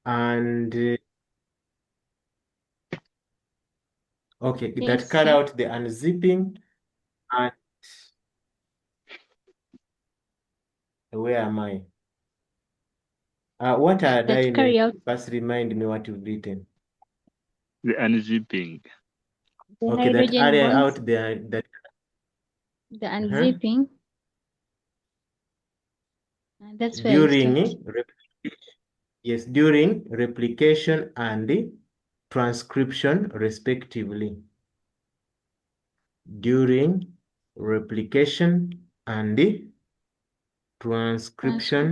and okay, that Yes, carry sir. out the unzipping and where am I? What are That they carry named? out First, remind me what you've written. The unzipping. the Okay, that hydrogen area bonds, out there that the unzipping. And that's where I during stopped. yes, during replication and transcription, respectively. During replication and transcription,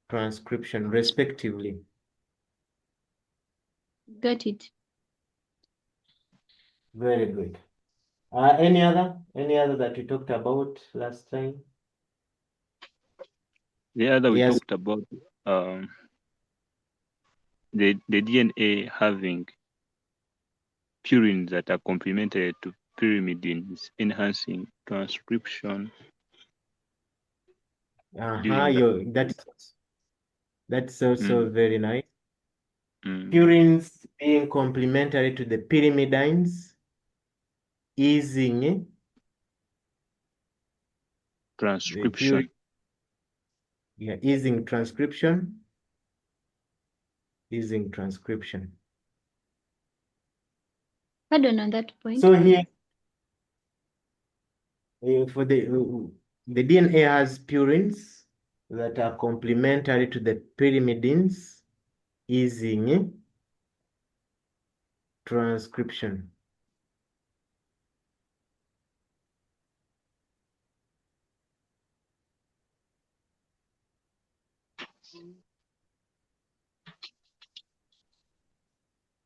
transcription, respectively. Got it. Very good. Any other that we talked about last time? The other we Yes. talked about the DNA having purines that are complementary to pyrimidines, enhancing transcription. That's also very nice. Mm. Purines being complementary to the pyrimidines, easing Transcription. easing transcription. Pardon on that point. So here, for the DNA has purines that are complementary to the pyrimidines, easing transcription.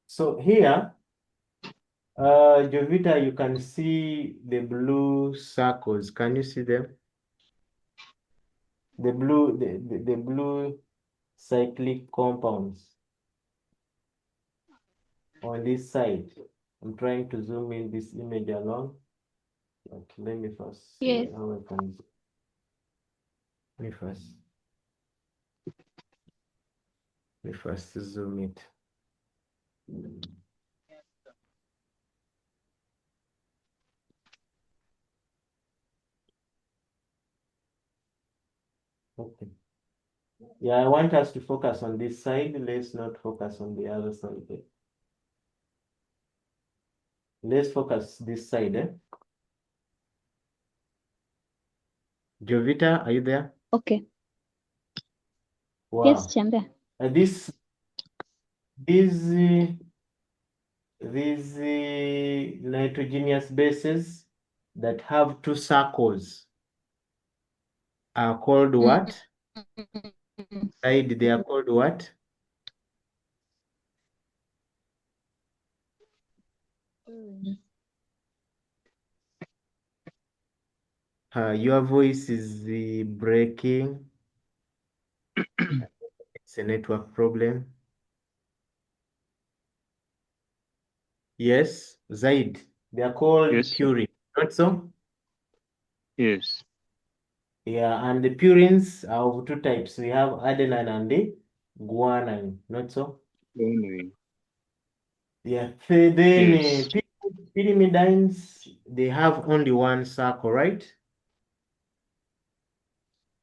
So here, Jovita, you can see the blue circles. Can you see them? The blue cyclic compounds on this side. I'm trying to zoom in this image along. Okay, let me first see Yes. how I can. Let me first zoom it. Okay. Yeah, I want us to focus on this side. Let's not focus on the other side. Let's focus this side. Jovita, are you there? Okay. Wow. Yes, Chamber. These nitrogenous bases that have two circles are called what? They are called what? Your voice is breaking. It's a network problem. Yes, Zaid. They are called purines, not so? Yes. Yeah, and the purines are of two types. We have adenine and the guanine, not so? Yeah, then pyrimidines, they have only one circle, right?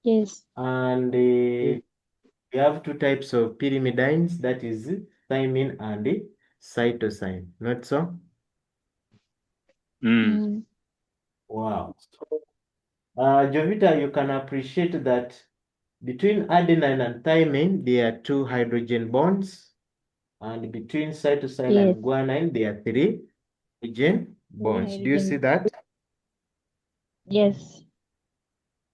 Yes. And we have two types of pyrimidines, that is thymine and cytosine, not so? Wow. Jovita, you can appreciate that between adenine and thymine, there are two hydrogen bonds, and between cytosine and guanine, there are three hydrogen bonds. Do you see that? Yes.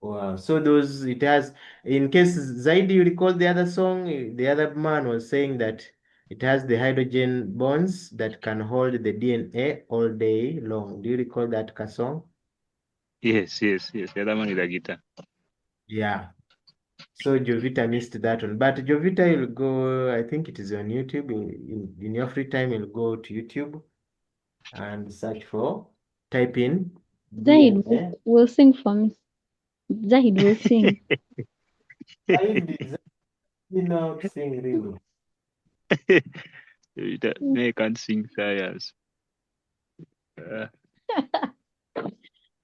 Wow. So it has, in case Zaidi, you recall the other song, the other man was saying that it has the hydrogen bonds that can hold the DNA all day long. Do you recall that song? Yes. The other one is the guitar. Yeah. So Jovita missed that one. But Jovita, you'll go, I think it is on YouTube. In your free time, you'll go to YouTube and type in Zaid DNA. will sing for me. Zahid will sing. Zaid not sing really. They can't sing science.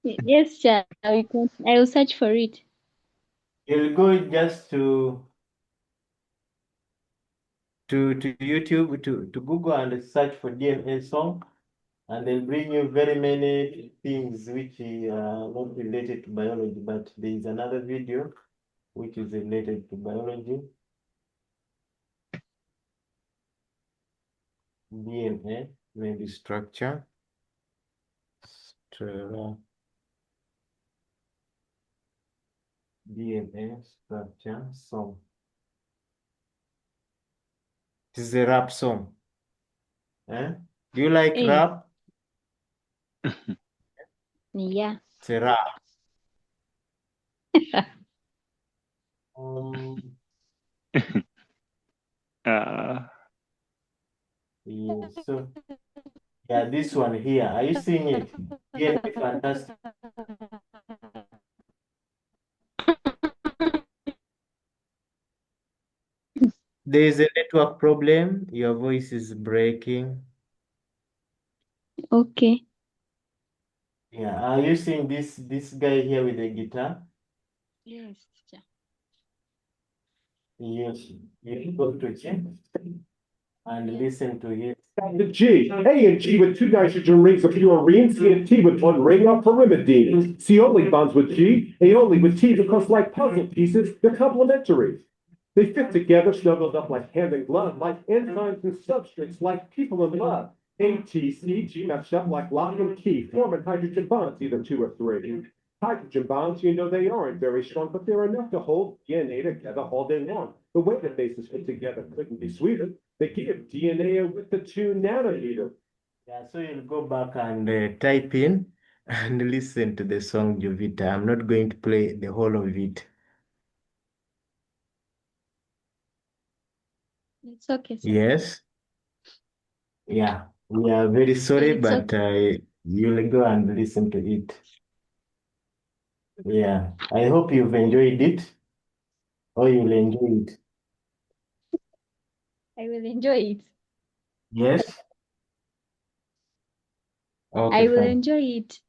Yes, Cha, I will search for it. You'll go just to YouTube to Google and search for DNA song, and they'll bring you very many things which are not related to biology, but there is another video which is related to biology. DNA, maybe structure. DNA structure song. This is a rap song. Eh? Do you like Hey. rap? Yeah. It's a rap. Yes. So yeah, this one here. Are you seeing it? DNA fantastic. There is a network problem. Your voice is breaking. Okay. Yeah. Are you seeing this guy here with the guitar? Yes, Cha. Yes. You go to check and listen to it. The G, A and G with two nitrogen rings of purine, C and T with one ring of pyrimidine. C only bonds with G, A only with T because like puzzle pieces, they're complementary. They fit together, snuggled up like hand and glove, like enzymes and substrates, like people in love. A, T, C, G matched up like lock and key, forming hydrogen bonds, either two or three. Hydrogen bonds, you know they aren't very strong, but they're enough to hold DNA together all day long. The way the bases fit together couldn't be sweeter. They give DNA a width of 2 nanometer. Yeah, so you'll go back and type in and listen to the song Jovita. I'm not going to play the whole of it. It's okay, sir. Yes. Yeah, we are very sorry, It's but you'll go and listen to it. Yeah, I hope you've enjoyed it, or you'll enjoy it. I will enjoy it. Yes. Okay, I will fine. enjoy it.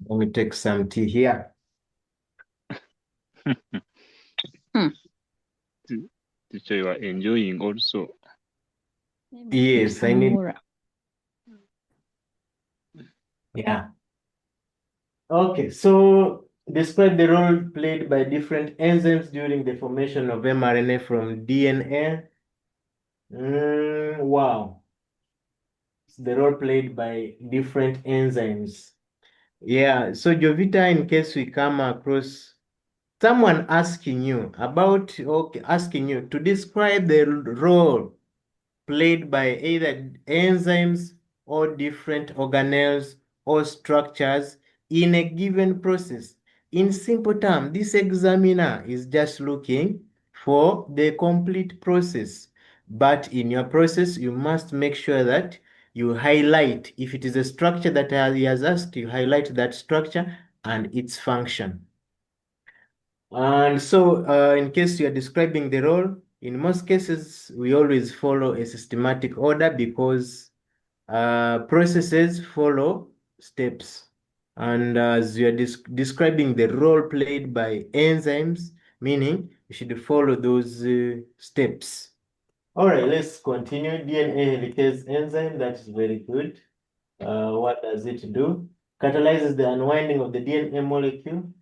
Let me take some tea here. Teacher, you are enjoying also. Yes, I need. Samura. Yeah. Okay, so describe the role played by different enzymes during the formation of mRNA from DNA. Wow. It's the role played by different enzymes. Yeah, so Jovita, in case we come across someone asking you about, okay, asking you to describe the role played by either enzymes or different organelles or structures in a given process. In simple terms, this examiner is just looking for the complete process. But in your process, you must make sure that you highlight, if it is a structure that he has asked, you highlight that structure and its function. And so, in case you are describing the role, in most cases, we always follow a systematic order because processes follow steps. And as you are describing the role played by enzymes, meaning you should follow those steps. All right, let's continue. DNA helicase enzyme, that is very good. What does it do? Catalyzes the unwinding of the DNA molecule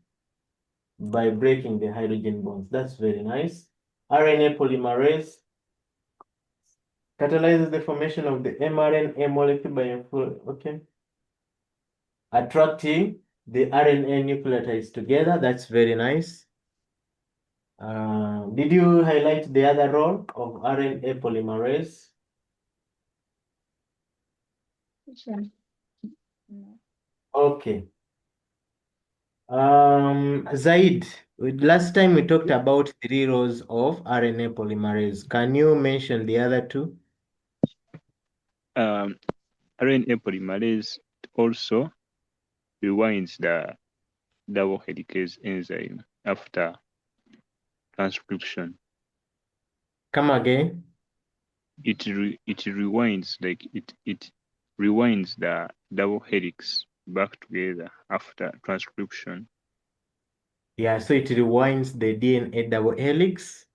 by breaking the hydrogen bonds. That's very nice. RNA polymerase catalyzes the formation of the mRNA molecule by attracting the RNA nucleotides together. That's very nice. Did you highlight the other role of RNA polymerase? Which one? No. Okay. Zaid, last time we talked about 3 roles of RNA polymerase. Can you mention the other 2? RNA polymerase also rewinds the double helicase enzyme after transcription. Come again. It rewinds, like it rewinds the double helix back together after transcription. Yeah, so it rewinds the DNA double helix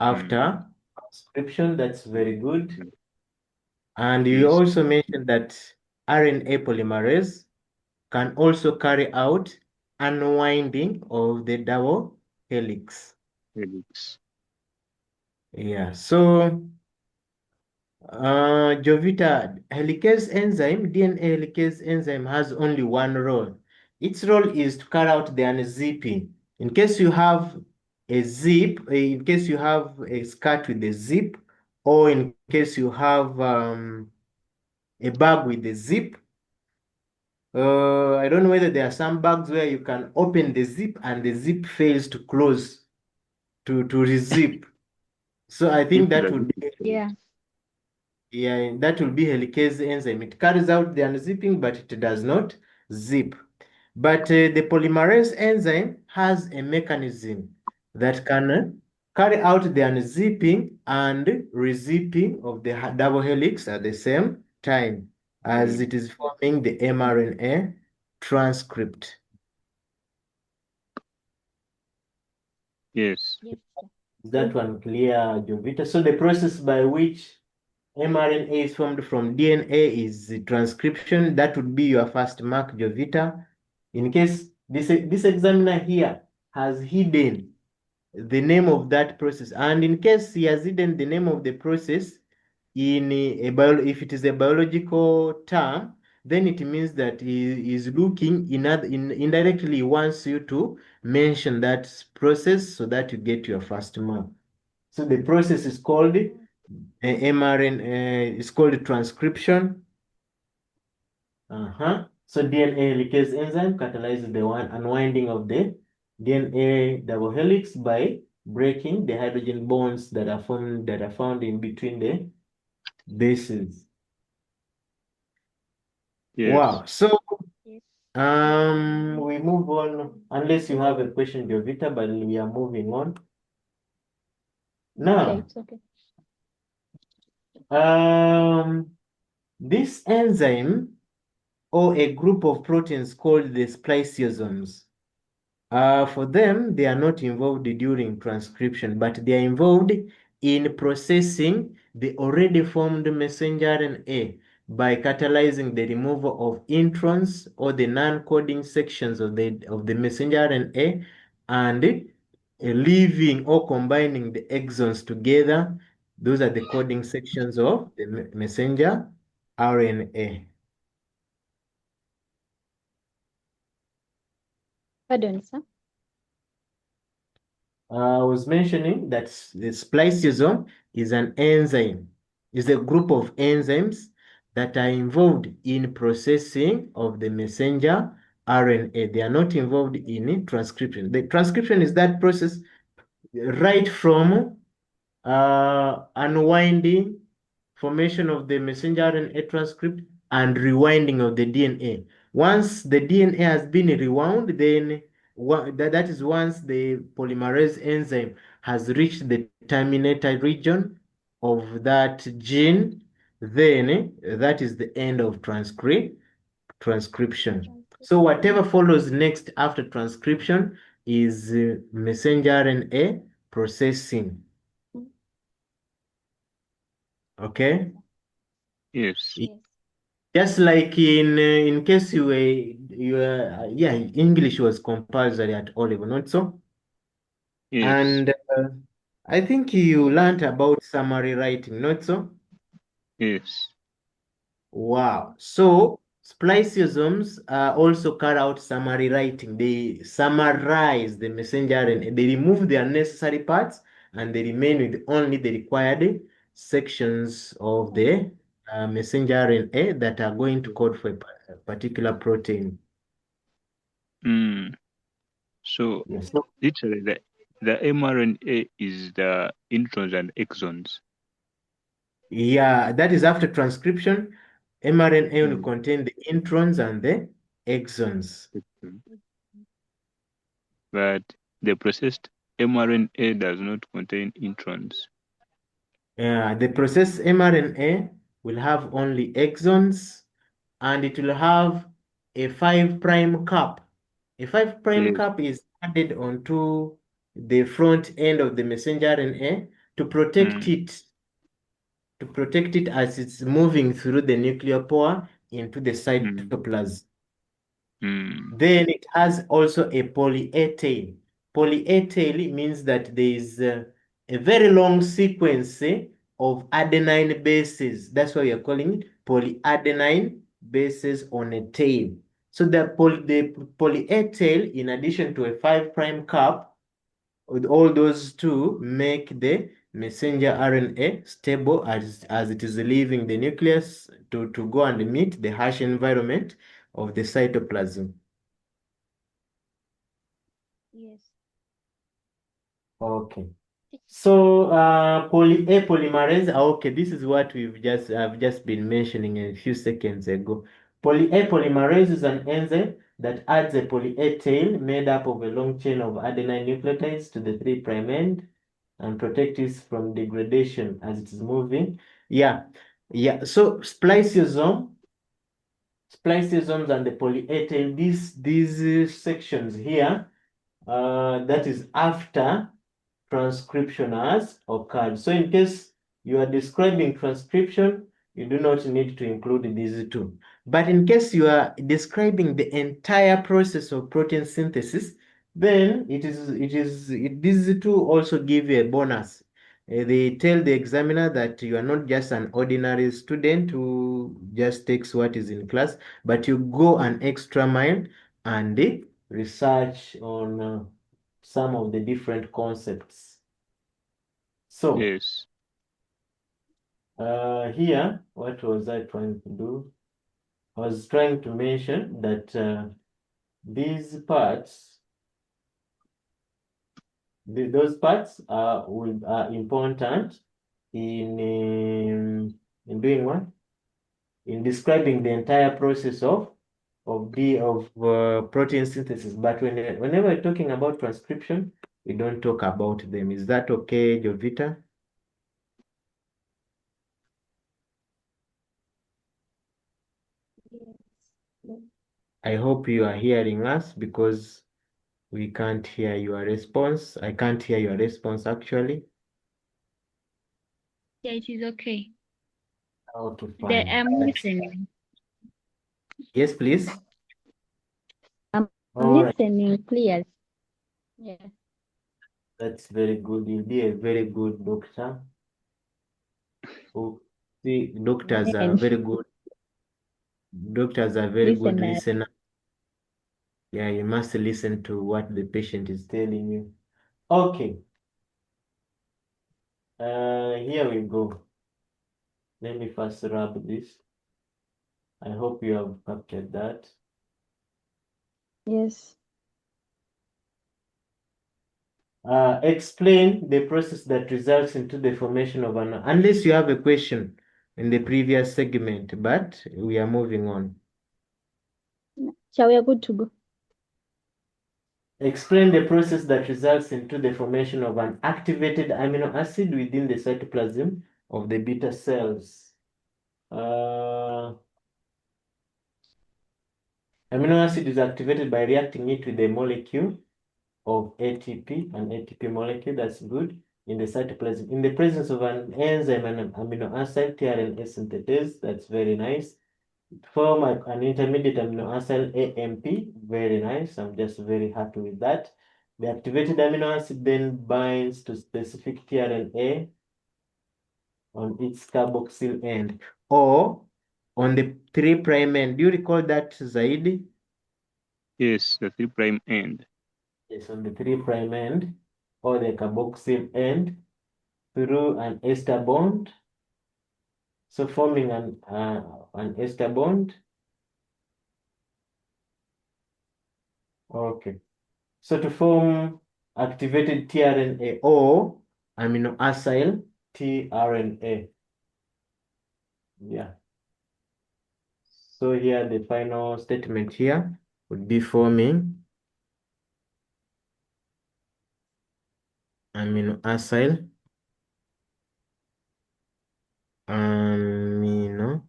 after transcription. That's very good. Mm. And you Yes. also mentioned that RNA polymerase can also carry out unwinding of the double helix. Helix. Yeah, so Jovita, helicase enzyme, DNA helicase enzyme has only one role. Its role is to carry out the unzipping. In case you have a zip, in case you have a skirt with a zip, or in case you have a bag with a zip, I don't know whether there are some bags where you can open the zip and the zip fails to close to rezip. So I think that would be Yeah. Yeah, that will be helicase enzyme. It carries out the unzipping, but it does not zip. But the polymerase enzyme has a mechanism that can carry out the unzipping and rezipping of the double helix at the same time as it is forming the mRNA transcript. Yes. Yes. Is that one clear, Jovita? So the process by which mRNA is formed from DNA is the transcription. That would be your first mark, Jovita. In case this examiner here has hidden the name of that process, and in case he has hidden the name of the process in if it is a biological term, then it means that he is looking indirectly he wants you to mention that process so that you get your first mark. So the process is called mRNA is called transcription. So DNA helicase enzyme catalyzes the unwinding of the DNA double helix by breaking the hydrogen bonds that are found in between the bases. Yes. Wow. So Yes. we move on unless you have a question, Jovita, but we are moving on. Now, Okay, it's okay. this enzyme or a group of proteins called the spliceosomes. For them, they are not involved during transcription, but they are involved in processing the already formed messenger RNA by catalyzing the removal of introns or the non-coding sections of the messenger RNA and leaving or combining the exons together. Those are the coding sections of the messenger RNA. Pardon, sir. I was mentioning that the spliceosome is an enzyme, is a group of enzymes that are involved in processing of the messenger RNA. They are not involved in transcription. The transcription is that process right from unwinding, formation of the messenger RNA transcript, and rewinding of the DNA. Once the DNA has been rewound, then that is once the polymerase enzyme has reached the terminator region of that gene, then that is the end of transcription. So whatever follows next after transcription is messenger RNA processing. Okay. Yes. Yes. Just like in case you were yeah, English was compulsory at all level, not so? Yes. And I think you learned about summary writing, not so? Yes. Wow. So spliceosomes also carry out summary writing. They summarize the messenger and they remove the unnecessary parts and they remain with only the required sections of the messenger RNA that are going to code for a particular protein. So Yes. literally the mRNA is the introns and exons. Yeah, that is after transcription. mRNA will contain the introns and the exons. But the processed mRNA does not contain introns. The processed mRNA will have only exons, and it will have a 5' cap. A 5' Yes. cap is added onto the front end of the messenger RNA to protect it as it's moving through the nuclear pore into the cytoplasm. Then it has also a poly-A tail. Poly-A tail means that there is a very long sequence of adenine bases. That's why we are calling it polyadenine bases on a tail. So the poly-A tail, in addition to a 5' cap, with all those two make the messenger RNA stable as it is leaving the nucleus to go and meet the harsh environment of the cytoplasm. Yes. Okay. So poly-A polymerase, okay, this is what I've just been mentioning a few seconds ago. Poly-A polymerase is an enzyme that adds a poly-A tail made up of a long chain of adenine nucleotides to the 3' end and protect it from degradation as it is moving. Yeah. So spliceosomes and the poly-A tail, these sections here, that is after transcription has occurred. So in case you are describing transcription, you do not need to include these two. But in case you are describing the entire process of protein synthesis, then these two also give you a bonus. They tell the examiner that you are not just an ordinary student who just takes what is in class, but you go an extra mile and research on some of the different concepts. So Yes. here, what was I trying to do? I was trying to mention that these parts, those parts are important in doing what? In describing the entire process of protein synthesis. But whenever we're talking about transcription, we don't talk about them. Is that okay, Jovita? Yes. I hope you are hearing us because we can't hear your response. I can't hear your response actually. Yeah, it is okay. Okay, There, fine. I'm listening. Yes, please. I'm All right, listening clearly. Yeah. that's very good. You'll be a very good doctor. Oh, see, doctors are Amen. very good. Doctors are very good Listener. listeners. Yeah, you must listen to what the patient is telling you. Okay. Here we go. Let me first rub this. I hope you have captured that. Yes. Explain the process that results into the formation of an, unless you have a question in the previous segment, but we are moving on. Shall we are good to go? Explain the process that results into the formation of an activated amino acid within the cytoplasm of the beta cells. Amino acid is activated by reacting it with a molecule of ATP, an ATP molecule, that's good, in the cytoplasm. In the presence of an enzyme and an amino acid, tRNA synthetase, that's very nice. Form an intermediate amino acid, AMP, very nice. I'm just very happy with that. The activated amino acid then binds to specific tRNA on its carboxyl end or on the 3' end. Do you recall that, Zaidi? Yes, the 3' end. Yes, on the 3' end or the carboxyl end through an ester bond. So forming an ester bond. Okay. So to form activated tRNA or amino acyl tRNA. Yeah. So here the final statement here would be forming amino acyl amino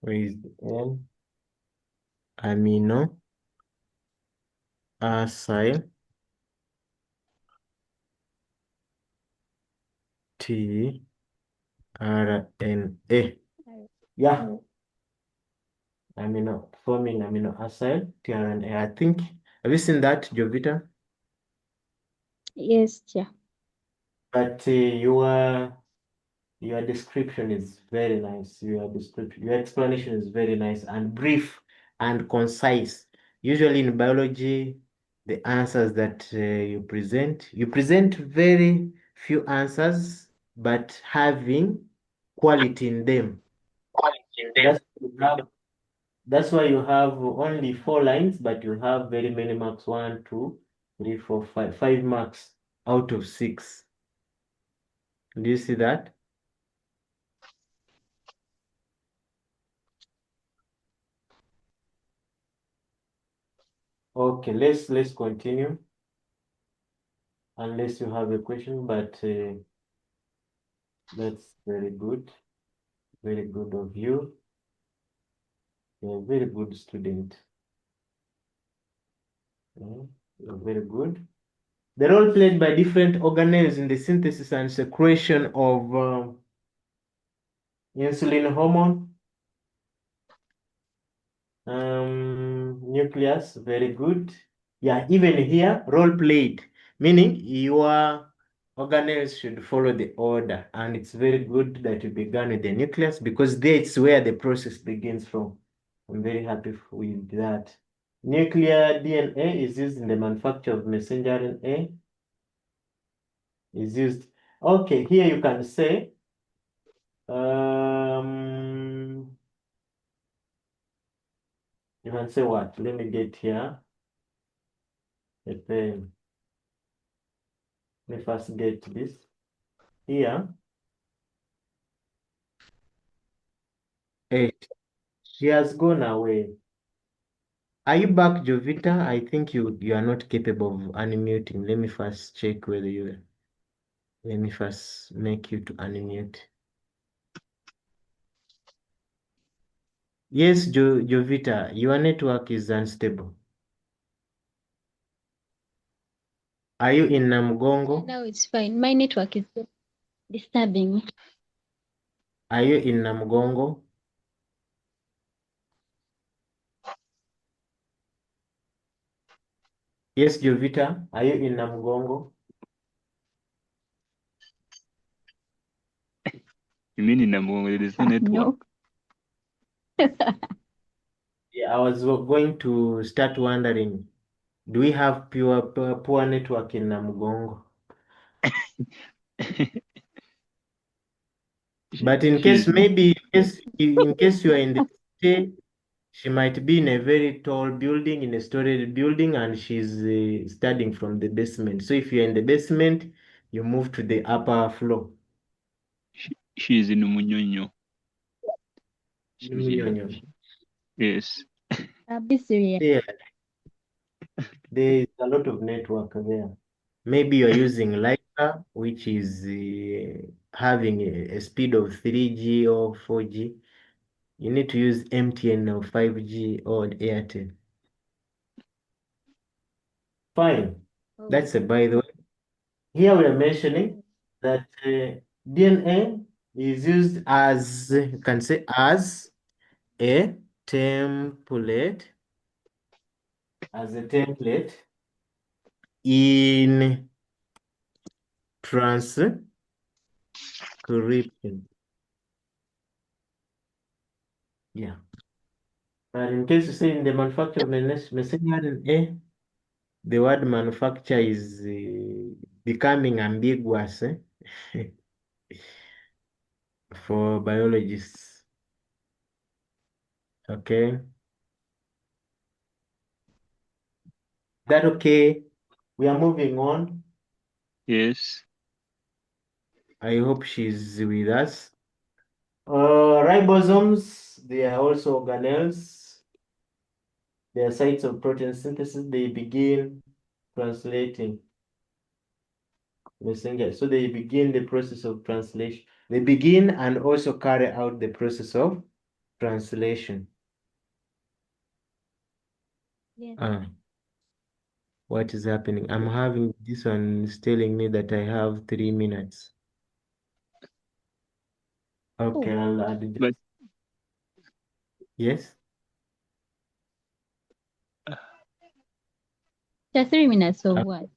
where is the N? Amino acyl tRNA. Yeah, forming amino acyl tRNA. I think, have you seen that, Jovita? Yes, Chair. But your description is very nice. Your explanation is very nice and brief and concise. Usually in biology, the answers that you present very few answers, but having quality in them. That's why you have only 4 lines, but you have very many marks. 1, 2, 3, 4, 5. 5 marks out of 6. Do you see that? Okay, let's continue. Unless you have a question, but that's very good. Very good of you. You're a very good student. You're very good. The role played by different organelles in the synthesis and secretion of insulin hormone. Nucleus, very good. Yeah, even here, role played, meaning your organelles should follow the order. And it's very good that you began with the nucleus because that's where the process begins from. I'm very happy with that. Nuclear DNA is used in the manufacture of messenger RNA. Is used. Okay, here you can say you can say what? Let me get here a pen. Let me first get this. Here. Hey, she has gone away. Are you back, Jovita? I think you are not capable of unmuting. Let me first check whether you. Let me first make you to unmute. Yes, Jovita, your network is unstable. Are you in Namgongo? Now it's fine. My network is disturbing me. Are you in Namgongo? Yes, Jovita, are you in Namgongo? You mean in Namongo, there is no network? No. Yeah, I was going to start wondering, do we have poor network in Namgongo? But in case in case you are in the city, she might be in a very tall building, in a storage building, and she's studying from the basement. So if you're in the basement, you move to the upper floor. She is in Munyonyo. Munyonyo. Yes. I'll be serious. Yeah, there's a lot of network there. Maybe you're using Leica, which is having a speed of 3G or 4G. You need to use MTN or 5G or Airtel. Fine. Oh. That's a by the way. Here we are mentioning that DNA is used as, you can say, as a template, in transcription. Yeah. But in case you say in the manufacture of messenger RNA, the word manufacture is becoming ambiguous for biologists. Okay. That okay? We are moving on. Yes. I hope she's with us. Ribosomes, they are also organelles. They are sites of protein synthesis. They begin translating messenger. So they begin the process of translation. They begin and also carry out the process of translation. Yes. What is happening? I'm having this one is telling me that I have 3 minutes. Okay, I'll add it. But Yes. Just 3 minutes or Uh, what?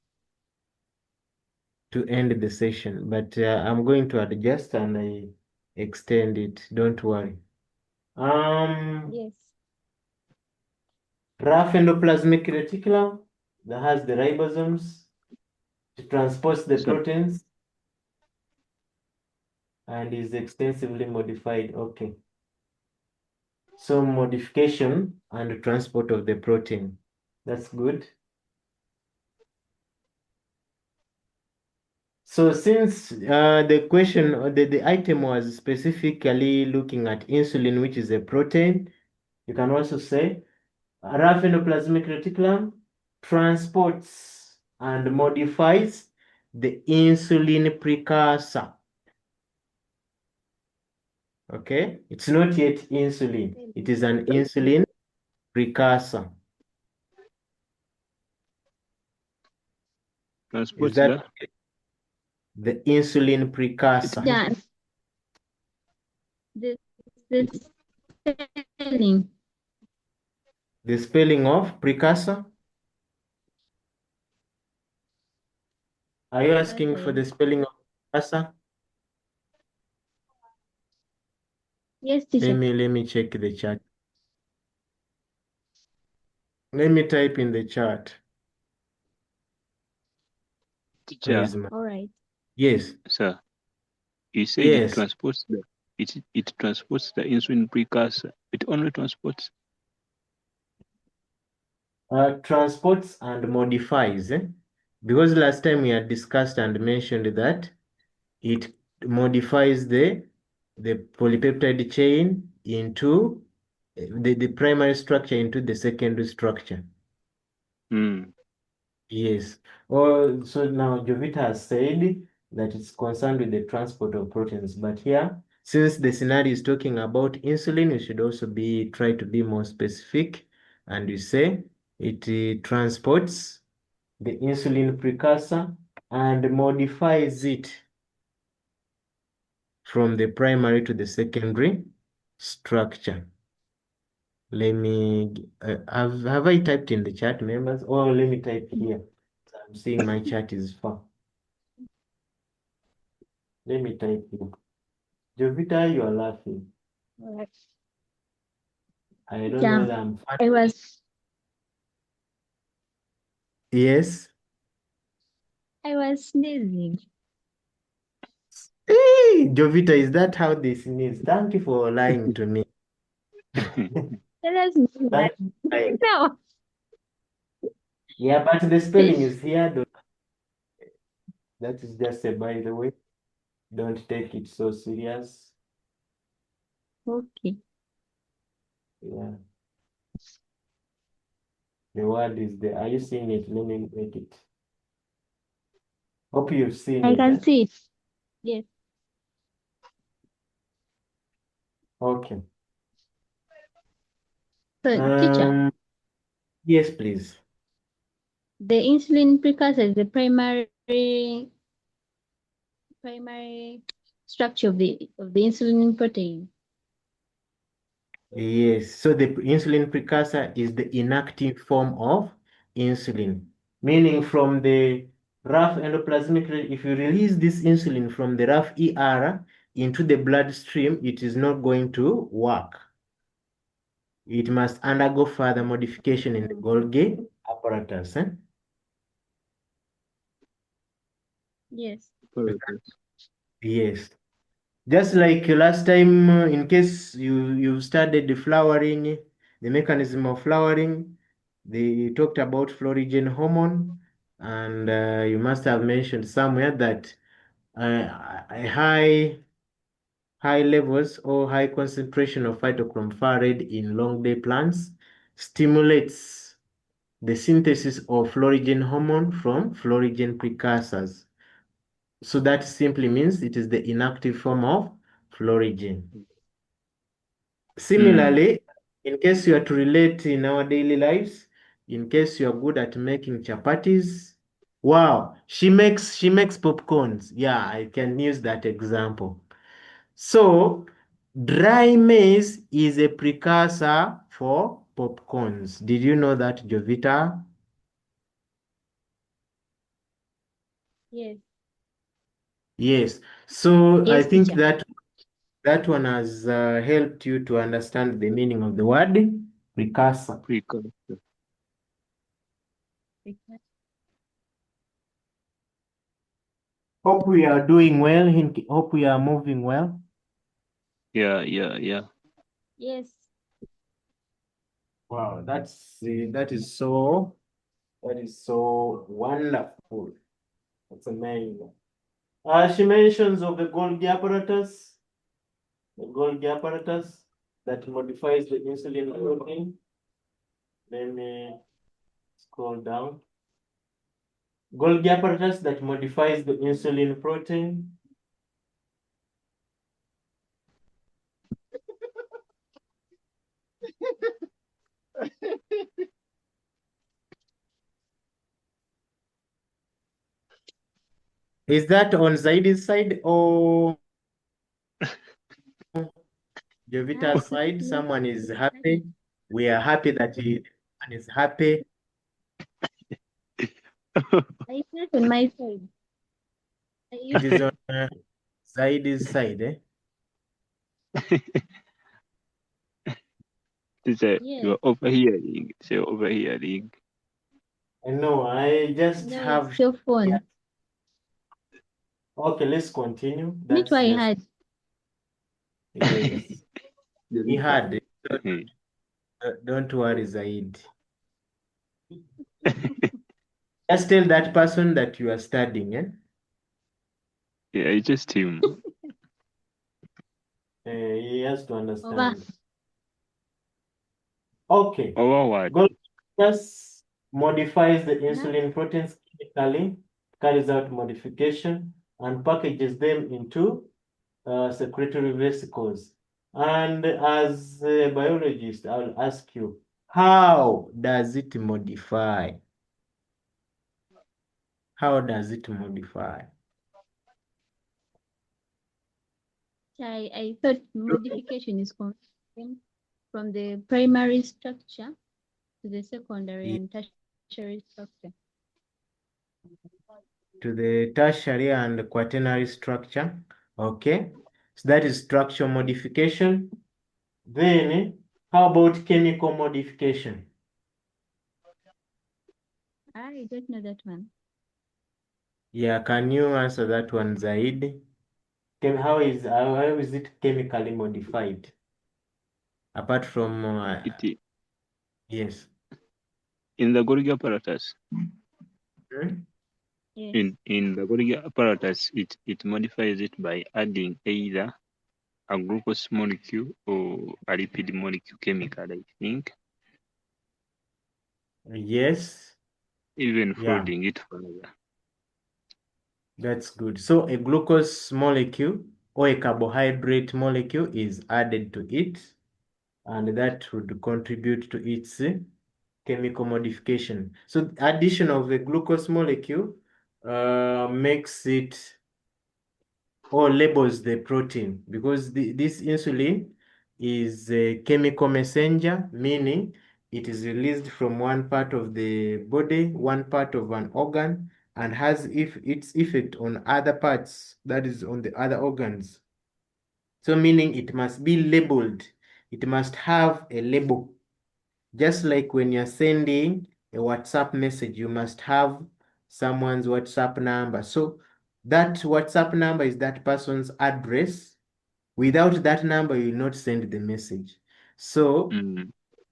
To end the session, but I'm going to adjust and I extend it. Don't worry. Yes. Rough endoplasmic reticulum that has the ribosomes to transport the so proteins and is extensively modified. Okay. So modification and transport of the protein. That's good. So since the question or the item was specifically looking at insulin, which is a protein, you can also say rough endoplasmic reticulum transports and modifies the insulin precursor. Okay, it's not yet insulin. It is an insulin precursor. Is transports that the insulin it, precursor? Yeah. The spelling. The spelling of precursor? Are you asking for the Okay. spelling of precursor? Yes, Let teacher. me check the chat. Let me type in the chat. Where teacher, is my... All right. Yes, sir. You said yes. it transports the insulin precursor. It only transports. Transports and modifies. Because last time we had discussed and mentioned that it modifies the polypeptide chain into the primary structure into the secondary structure. Mm. Yes. Oh, so now Jovita has said that it's concerned with the transport of proteins, but here, since the scenario is talking about insulin, you should also try to be more specific, and you say it transports the insulin precursor and modifies it from the primary to the secondary structure. Let me have I typed in the chat, members? Or let me type here. I'm seeing my chat is far. Let me type here. Jovita, you are laughing. All right. I don't know Yeah. whether I'm funny. I was Yes. sneezing. Hey, Jovita, is that how they sneeze? Thank you for lying to me. Let us know that. Thank you for lying. No. Yeah, but the spelling is here. That is just a by the way. Don't take it so serious. Okay. Yeah. The word is there. Are you seeing it? Let me make it. Hope you've seen I it. can see it. Yes. Okay. So, teacher, Yes, please. the insulin precursor is the primary structure of the insulin protein. Yes. So the insulin precursor is the inactive form of insulin, meaning from the rough endoplasmic, if you release this insulin from the rough ER into the bloodstream, it is not going to work. It must undergo further modification in the Golgi apparatus. Yes. Yes. Just like last time, in case you studied the flowering, the mechanism of flowering, they talked about florigen hormone, and you must have mentioned somewhere that a high high levels or high concentration of phytochrome in long day plants stimulates the synthesis of florigen hormone from florigen precursors. So that simply means it is the inactive form of florigen. Similarly, in case you are to relate in our daily lives, in case you are good at making chapatis, wow, she makes popcorns. Yeah, I can use that example. So dry maize is a precursor for popcorns. Did you know that, Jovita? Yes. Yes. So I Yes, think teacher. that one has helped you to understand the meaning of the word precursor. Precursor. Hope we are doing well. Hope we are moving well. Yeah. Yes. Wow, that is so wonderful. That's amazing. She mentions of the Golgi apparatus, that modifies the insulin protein. Let me scroll down. Golgi apparatus that modifies the insulin protein. Is that on Zaidi's side or Jovita's side? Someone is happy. We are happy that someone is happy. It's not on my side. It is on Zaidi's side, eh? Teacher, Yes. you're overhearing. Say overhearing. No, I just No, have. it's still phone. Okay, let's continue. Me That's too, I just had. yes. He had. Hmm. Don't worry, Zaid. Just tell that person that you are studying, eh? Yeah, it's just him. He has to Over. understand. Okay. Over what? Just modifies the insulin proteins chemically, carries out modification, and packages them into secretory vesicles. And as a biologist, I'll ask you, how does it modify? How does it modify? I thought modification is converting from the primary structure to the secondary and tertiary structure. To the tertiary and quaternary structure. Okay, so that is structure modification. Then, how about chemical modification? I don't know that one. Yeah, can you answer that one, Zaid? How is it chemically modified? Apart from yes. In the Golgi apparatus. Hmm? Yes. In the Golgi apparatus, it modifies it by adding either a glucose molecule or a lipid molecule chemical, I think. Yes. Even Yeah. folding it further. That's good. So a glucose molecule or a carbohydrate molecule is added to it, and that would contribute to its chemical modification. So addition of a glucose molecule makes it or labels the protein, because this insulin is a chemical messenger, meaning it is released from one part of the body, one part of an organ, and has its effect on other parts, that is on the other organs. So meaning it must be labeled. It must have a label. Just like when you're sending a WhatsApp message, you must have someone's WhatsApp number. So that WhatsApp number is that person's address. Without that number, you will not send the message. So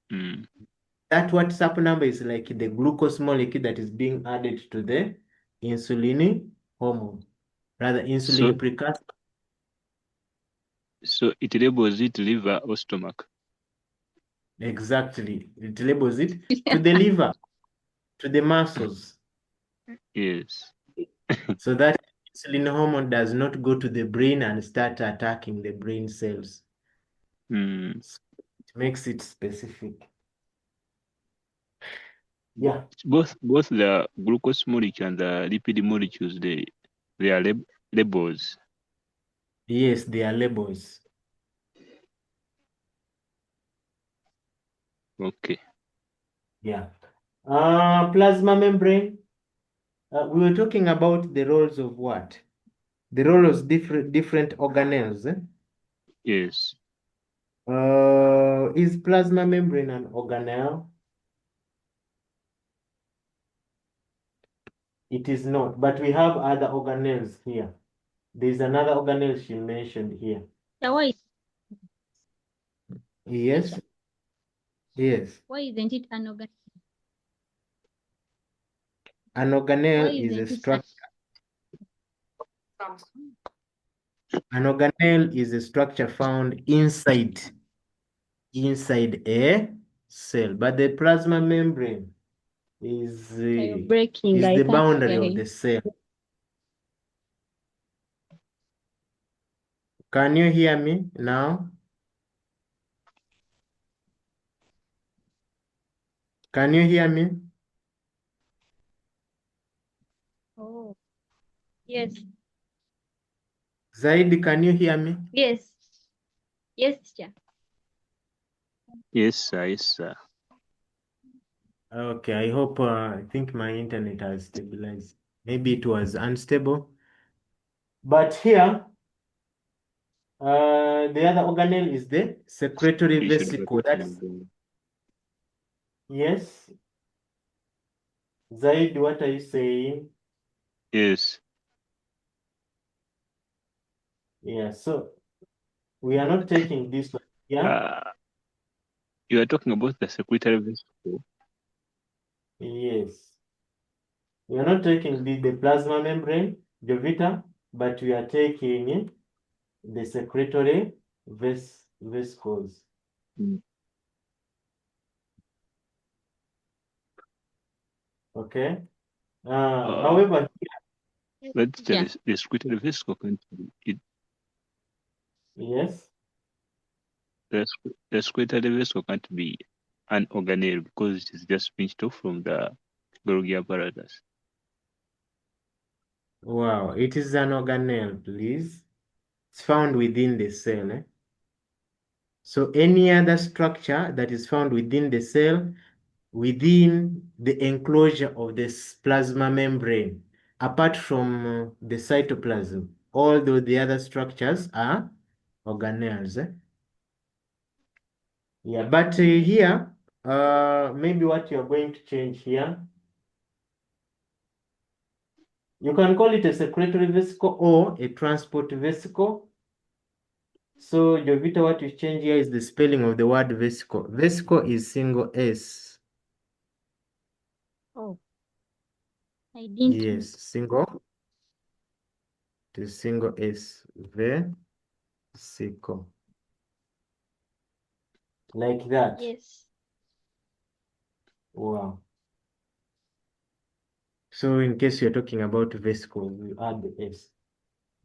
that WhatsApp number is like the glucose molecule that is being added to the insulin hormone, rather insulin precursor. So it labels it liver or stomach. Exactly. It labels it to the liver, to the muscles, Yes. so that insulin hormone does not go to the brain and start attacking the brain cells. Mm. It makes it specific. Yeah. Both the glucose molecule and the lipid molecules, they are labels. Yes, they are labels. Okay. Yeah. Plasma membrane. We were talking about the roles of what? The role of different organelles. Yes. Is plasma membrane an organelle? It is not, but we have other organelles here. There's another organelle she mentioned here. Yeah, why Yes. Yes. isn't it an organ? An Why organelle is isn't a it structure. An organelle is a structure found inside a cell, but the plasma membrane is You're breaking? is I the can't boundary hear of you. the cell. Can you hear me now? Can you hear me? Oh, yes, Zaidi, can you hear me? yes, yes, teacher. Yes, sir. Yes, sir. Okay, I hope, I think my internet has stabilized. Maybe it was unstable. But here, the other organelle is the secretory You should have vesicle. taken That's, again. yes. Zaid, what are you saying? Yes. Yeah, so we are not taking this one. Yeah, You are talking about the secretory vesicle. yes. We are not taking the plasma membrane, Jovita, but we are taking the secretory vesicles. Mm. Okay. Uh, However, but Yeah. the secretory vesicle can't be it. yes. The secretory vesicle can't be an organelle because it is just pinched off from the Golgi apparatus. Wow, it is an organelle, please. It's found within the cell. So any other structure that is found within the cell, within the enclosure of this plasma membrane, apart from the cytoplasm, all the other structures are organelles. Yeah, but here, maybe what you're going to change here, you can call it a secretory vesicle or a transport vesicle. So, Jovita, what you change here is the spelling of the word vesicle. Vesicle is single S. Oh, I didn't. Yes, single. It is single S. Vesicle. Like that. Yes. Wow. So, in case you're talking about vesicles, you add the S.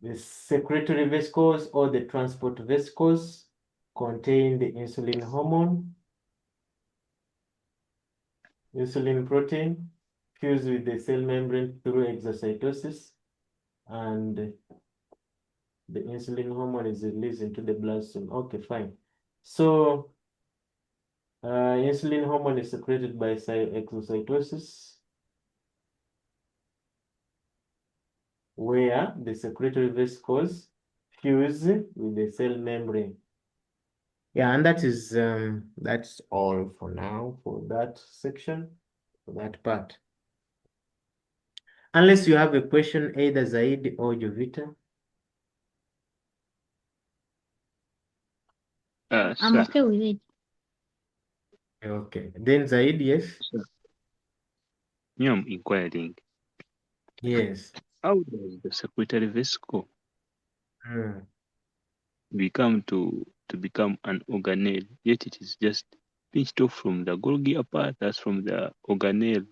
The secretory vesicles or the transport vesicles contain the insulin hormone, insulin protein, fused with the cell membrane through exocytosis, and the insulin hormone is released into the bloodstream. Okay, fine. So, insulin hormone is secreted by exocytosis, where the secretory vesicles fuse with the cell membrane. Yeah, and that's all for now for that section, for that part. Unless you have a question, either Zaid or Jovita. I'm Sir, okay with it. Okay. Then Zaid, yes? sir, I'm inquiring. Yes. How does the secretory vesicle Hmm. become to become an organelle, yet it is just pinched off from the Golgi apart, that's from the organelle.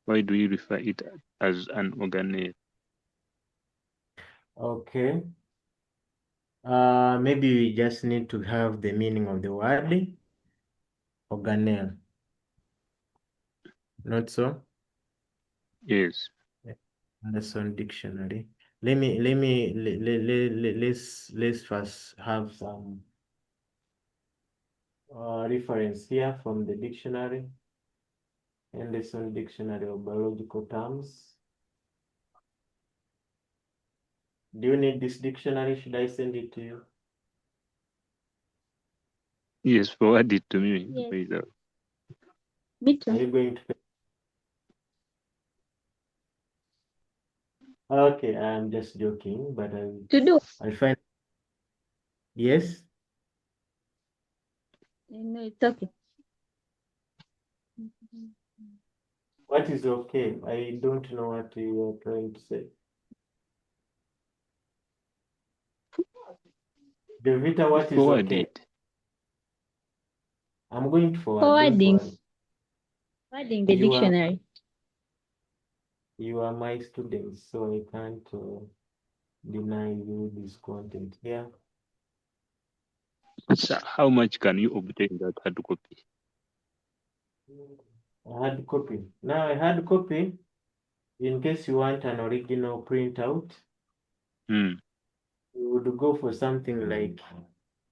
Why do you refer it as an organelle? Okay. Maybe we just need to have the meaning of the word organelle. Not so? Yes. Anderson Dictionary. Let's first have some reference here from the dictionary. Anderson Dictionary of Biological Terms. Do you need this dictionary? Should I send it to you? Yes, forward it to me. Yes. Please. Me Are too. you going to? Okay, I'm just joking, but To do. I'll find. Yes. No, it's okay. What is okay? I don't know what you are trying to say. Devita, what is Forward okay? it. I'm going to forward. Don't worry. Forwarding the You are dictionary. my student, so I can't deny you this content here. So how much can you obtain that hard copy? A hard copy. Now a hard copy, in case you want an original printout, Hmm. you would go for something like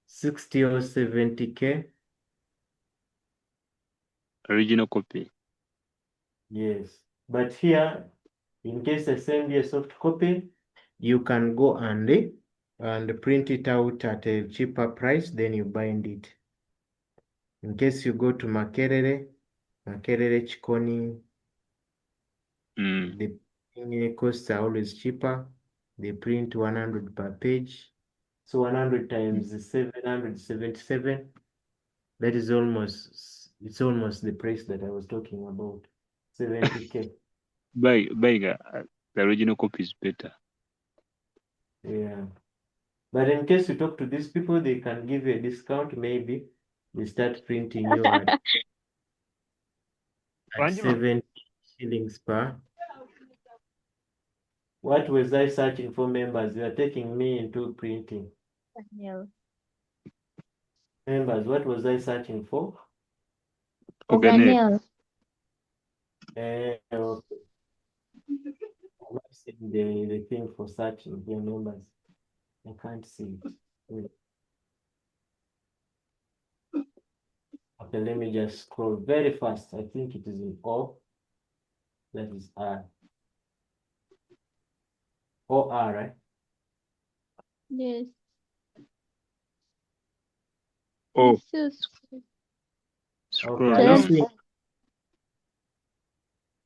60 or 70K. Original copy. Yes. But here, in case I send you a soft copy, you can go and print it out at a cheaper price, then you bind it. In case you go to Makerere, Chikoni, Hmm. the printing costs are always cheaper. They print 100 per page. So 100 times 777, that is it's almost the price that I was talking about, 70K. Buy the original copy is better. Yeah. But in case you talk to these people, they can give you a discount. Maybe they start printing you at 7 shillings per. What was I searching for, members? You are taking me into printing. Yeah. Members, what was I searching for? Organelle. Okay. I'm not seeing the thing for searching here, members. I can't see it. Wait. Okay, let me just scroll very fast. I think it is in O. That is R. OR, right? Yes. Oh, It's scroll Okay, are you down. seeing?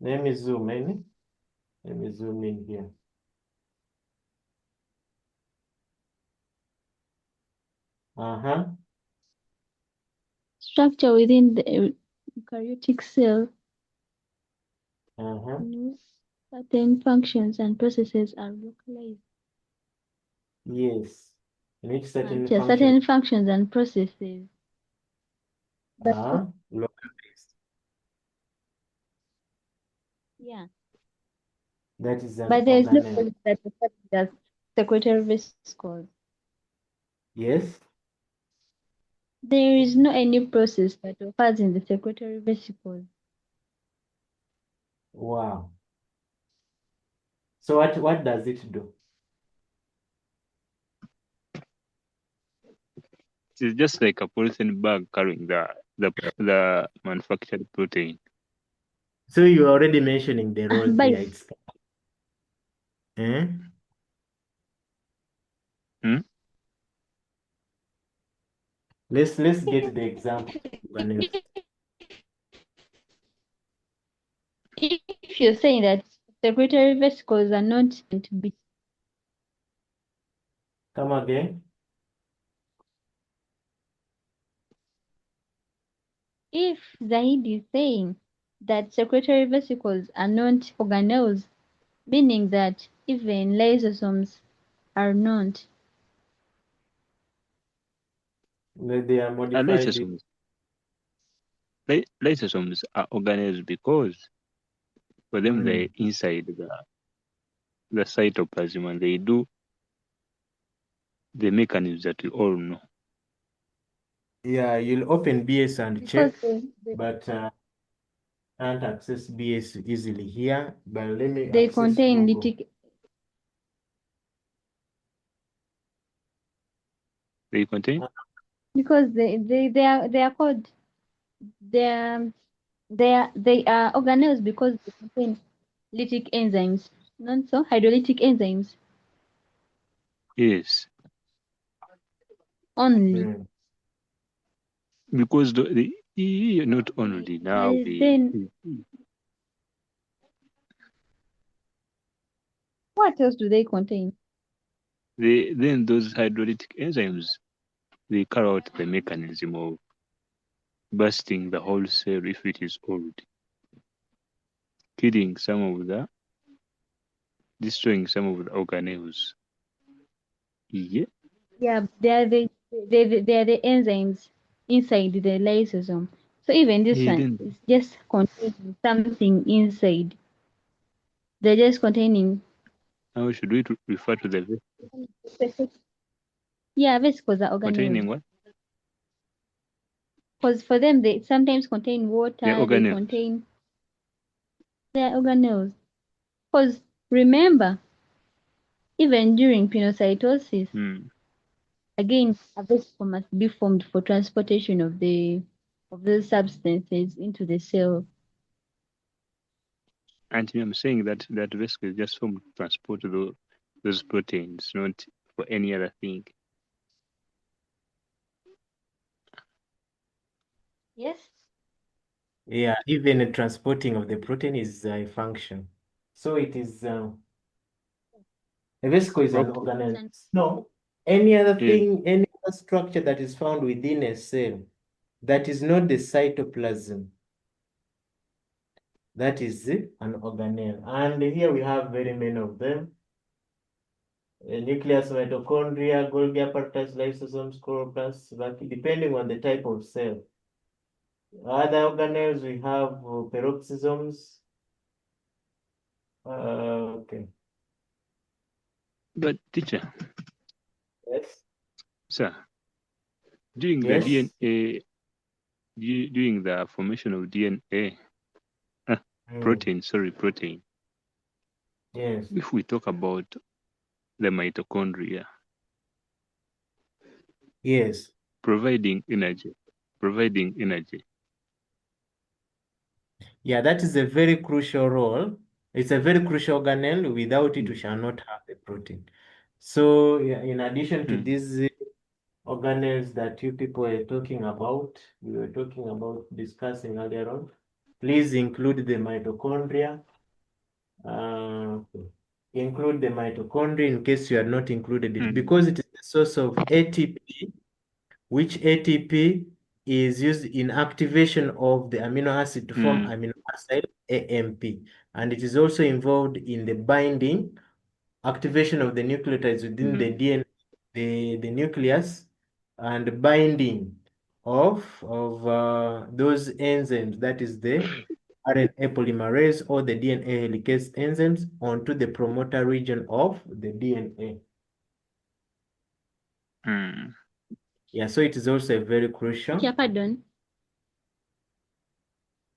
Let me zoom in. Let me zoom in here. Uh-huh. structure within the eukaryotic cell. Uh-huh. Certain functions and processes are localized. Yes. In which certain Certain function functions and processes. But are localized. yeah. That is an But there is no organelle. process that occurs as secretory vesicles. Yes. There is no any process that occurs in the secretory vesicles. Wow. So what does it do? It's just like a polythene bag carrying the manufactured protein. So you're already mentioning the role By there. It's Hmm? let's get the example. Organelle. if you're saying that secretory vesicles are not to be Come again. if Zaid is saying that secretory vesicles are not organelles, meaning that even lysosomes are not, They are modified. Lysosomes are organelles because for them Mm. they're inside the cytoplasm and they do the mechanisms that we all know. Yeah, you'll open BS and Because check, they but can't access BS easily here. But let me they access contain Google. lytic They contain because they are called they are organelles because they contain lytic enzymes, not so hydrolytic enzymes yes, only. Mm. because not only now Then what else do they contain? then those hydrolytic enzymes they carry out the mechanism of bursting the whole cell if it is old, killing some of the destroying some of the organelles. Yeah. Yeah, they are the enzymes inside the lysosome. So even this one Then is just containing something inside. They're just containing how should we refer to the vesicles are containing organelles. what? Because for them they sometimes contain water, The they organelles. contain their organelles. Because remember, even during pinocytosis, Hmm. again a vesicle must be formed for transportation of those substances into the cell. And I'm saying that that vesicle is just formed to transport those proteins, not for any other thing. Yes? Yeah, even transporting of the protein is a function. So it is a vesicle is an Okay. organelle. No, any other Yeah. thing, any other structure that is found within a cell that is not the cytoplasm, that is an organelle. And here we have very many of them. Nucleus, mitochondria, Golgi apparatus, lysosomes, chloroplasts, but depending on the type of cell. Other organelles, we have peroxisomes. Okay. But teacher, Yes. sir, during the Yes. DNA, during the formation of DNA, protein. Yes. If we talk about the mitochondria Yes. providing energy. Yeah, that is a very crucial role. It's a very crucial organelle. Without it, we shall not have the protein. So, yeah, in addition to Hmm. these organelles that you people are talking about, we were talking about discussing earlier on, please include the mitochondria. Include the mitochondria in case you are not included it, because it is the source of ATP, which ATP is used in activation of the amino acid to form amino acid AMP, and it is also involved in the binding activation of the nucleotides within the DNA, the nucleus, and binding of those enzymes, that is the RNA polymerase or the DNA helicase enzymes, onto the promoter region of the DNA. Yeah, so it is also very crucial. Yeah, pardon.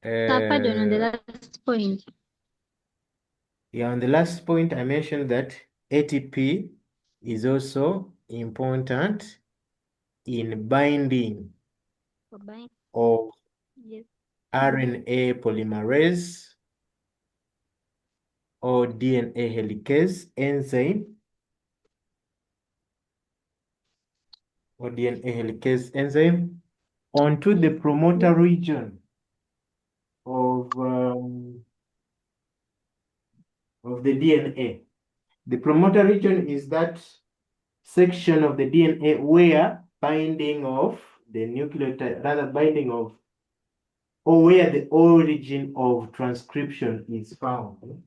Pardon on the last point. Yeah, on the last point, I mentioned that ATP is also important in binding For buying. of Yes. RNA polymerase or DNA helicase enzyme onto the promoter region of the DNA. The promoter region is that section of the DNA where binding of the nucleotide, rather binding of, or where the origin of transcription is found.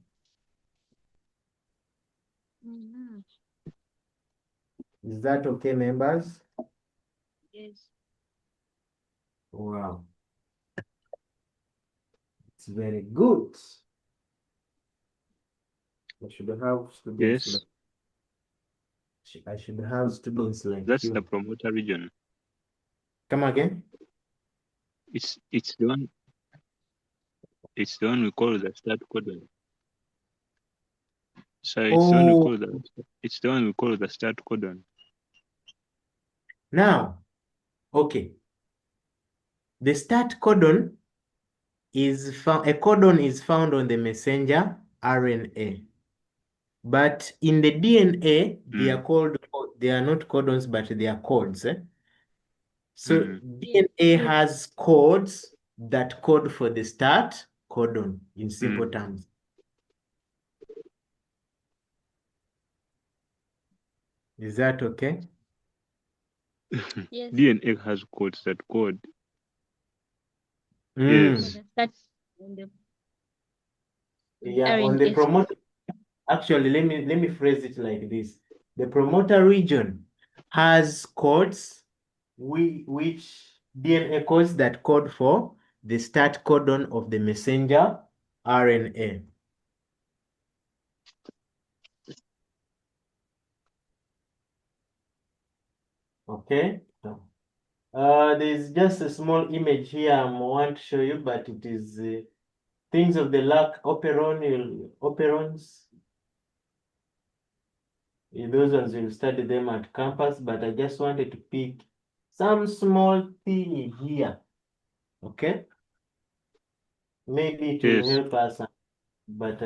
Is that okay, members? Yes. Wow. It's very good. I should have students Yes, I should have students like that's you. the promoter region. Come again? It's the one. It's the one we call the start codon. So it's the one we Oh, call the start codon. now, okay. The start codon is found, a codon is found on the messenger RNA. But in the DNA, they are called, they are not codons, but they are codes. So DNA has codes that code for the start codon in simple terms. Is that okay? Yes. DNA has codes that code. Mm. Yes. That's on the Yeah, on the RNA. promoter. Actually, let me phrase it like this. The promoter region has codes which DNA codes that code for the start codon of the messenger RNA. Okay. There's just a small image here I want to show you, but it is things of the lac operons. Those ones will study them at campus, but I just wanted to pick some small thing here. Okay? Maybe it will Yes. help us, but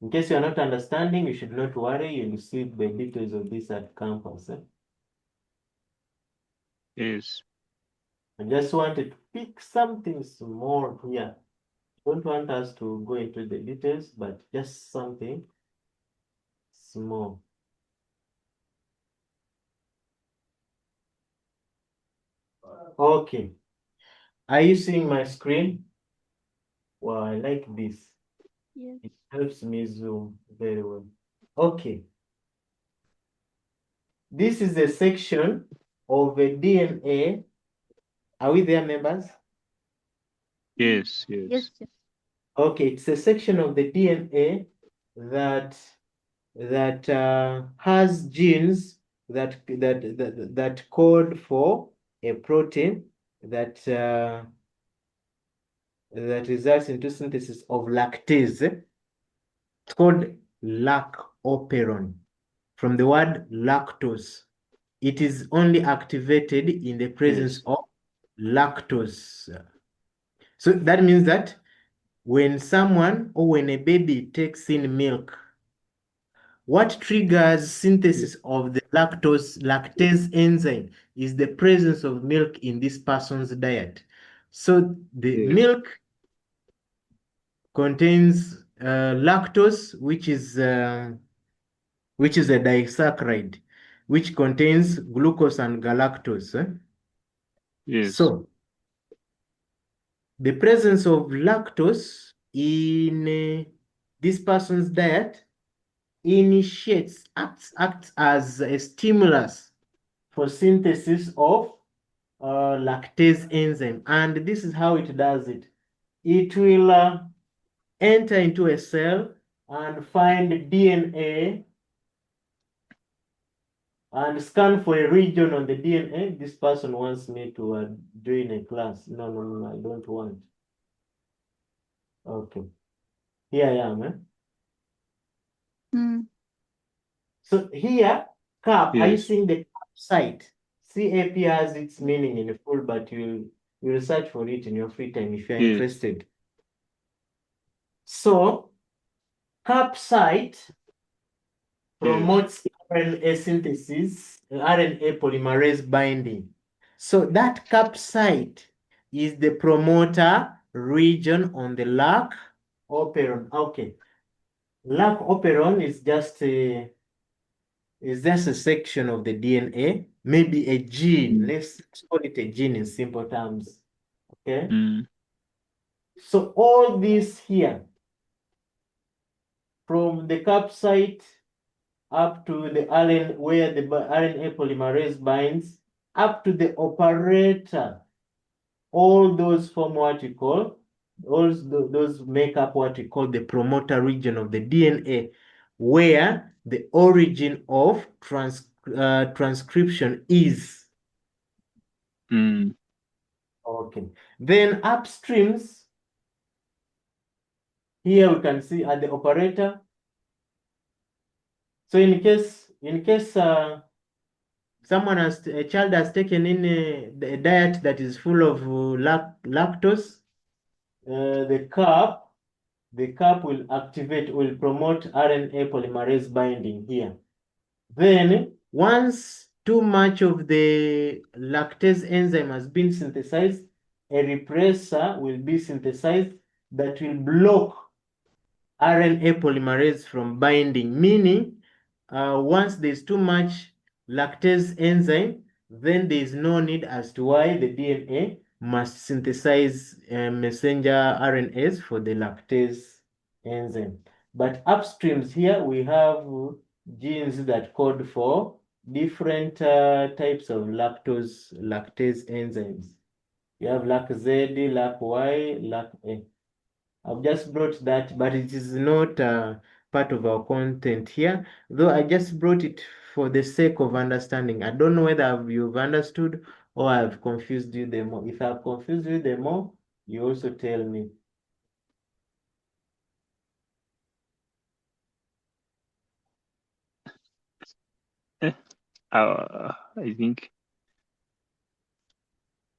in case you're not understanding, you should not worry. You'll see the details of this at campus. Yes. I just wanted to pick something small here. Don't want us to go into the details, but just something small. Okay. Are you seeing my screen? Well, I like this. Yes. It helps me zoom very well. Okay. This is a section of a DNA. Are we there, members? Yes. Yes. Yes. Yes. Okay, it's a section of the DNA that has genes that code for a protein that results into synthesis of lactase. It's called lac operon, from the word lactose. It is only activated in the presence of lactose. So that means that when someone or when a baby takes in milk, what triggers synthesis of the lactase enzyme is the presence of milk in this person's diet. So the milk contains lactose, which is a disaccharide, which contains glucose and galactose. Yes. So the presence of lactose in this person's diet acts as a stimulus for synthesis of lactase enzyme, and this is how it does it. It will enter into a cell and find DNA and scan for a region on the DNA. This person wants me to join a class. No, I don't want. Okay, here I am. So here, CAP, are you Yes. seeing the CAP site? CAP has its meaning in full, but you search for it in your free time if you're interested. So, CAP site promotes RNA synthesis, RNA polymerase binding. So that CAP site is the promoter region on the lac operon. Okay, lac operon is just a section of the DNA, maybe a gene. Let's call it a gene in simple terms. Okay. So all this here, from the CAP site up to the RNA, where the RNA polymerase binds, up to the operator all those form what we call, those make up what we call the promoter region of the DNA, where the origin of transcription is. Mm. Okay. Then upstreams, here we can see at the operator. So in case a child has taken in a diet that is full of lactose, the cap will promote RNA polymerase binding here. Then once too much of the lactase enzyme has been synthesized, a repressor will be synthesized that will block RNA polymerase from binding, meaning once there's too much lactase enzyme, then there is no need as to why the DNA must synthesize messenger RNAs for the lactase enzyme. But upstreams here, we have genes that code for different types of lactase enzymes. You have LAC-Z, LAC-Y, LAC-A. I've just brought that, but it is not part of our content here, though I just brought it for the sake of understanding. I don't know whether you've understood or I've confused you the more. If I've confused you the more, you also tell me. I think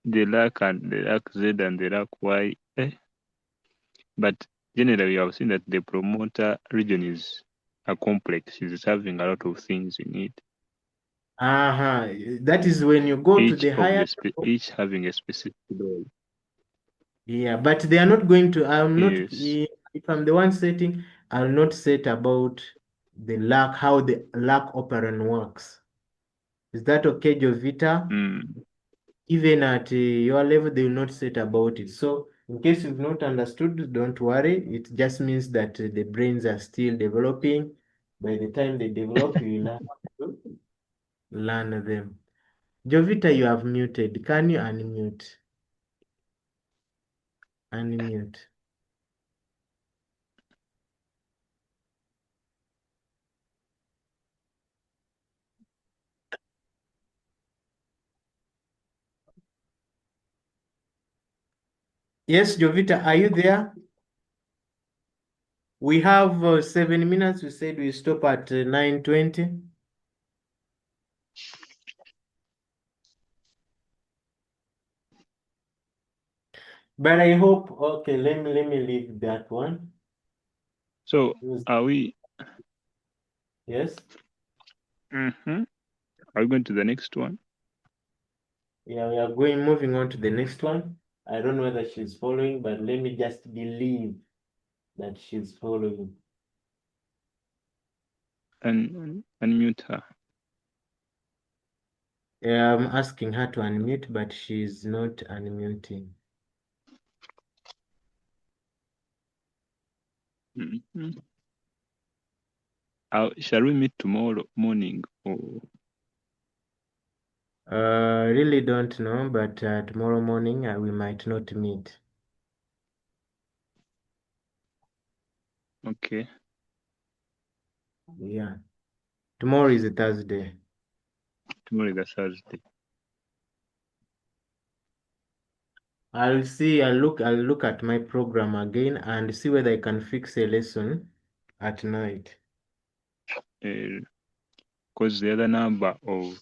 the LAC and the LAC-Z and the LAC-Y, but generally I've seen that the promoter region is a complex. It's having a lot of things in it. That is when you go to the higher. Each having a specific role. Yeah, but they are not going to. I'm not. Yes. If I'm the one setting, I'll not set about the LAC, how the LAC operon works. Is that okay, Jovita? Mm. Even at your level, they will not set about it. So in case you've not understood, don't worry. It just means that the brains are still developing. By the time they develop, you will have to learn them. Jovita, you have muted. Can you unmute? Unmute. Yes, Jovita, are you there? We have 7 minutes. We said we stop at 9:20. But I hope, okay, let me leave that one. So are we? Yes. Mm-hmm. Are we going to the next one? Yeah, we are moving on to the next one. I don't know whether she's following, but let me just believe that she's following. And unmute her. Yeah, I'm asking her to unmute, but she's not unmuting. Mm-hmm. Shall we meet tomorrow morning or? Really don't know, but tomorrow morning we might not meet. Okay. Yeah. Tomorrow is a Thursday. Tomorrow is a Thursday. I'll look at my program again and see whether I can fix a lesson at night. Because the other number of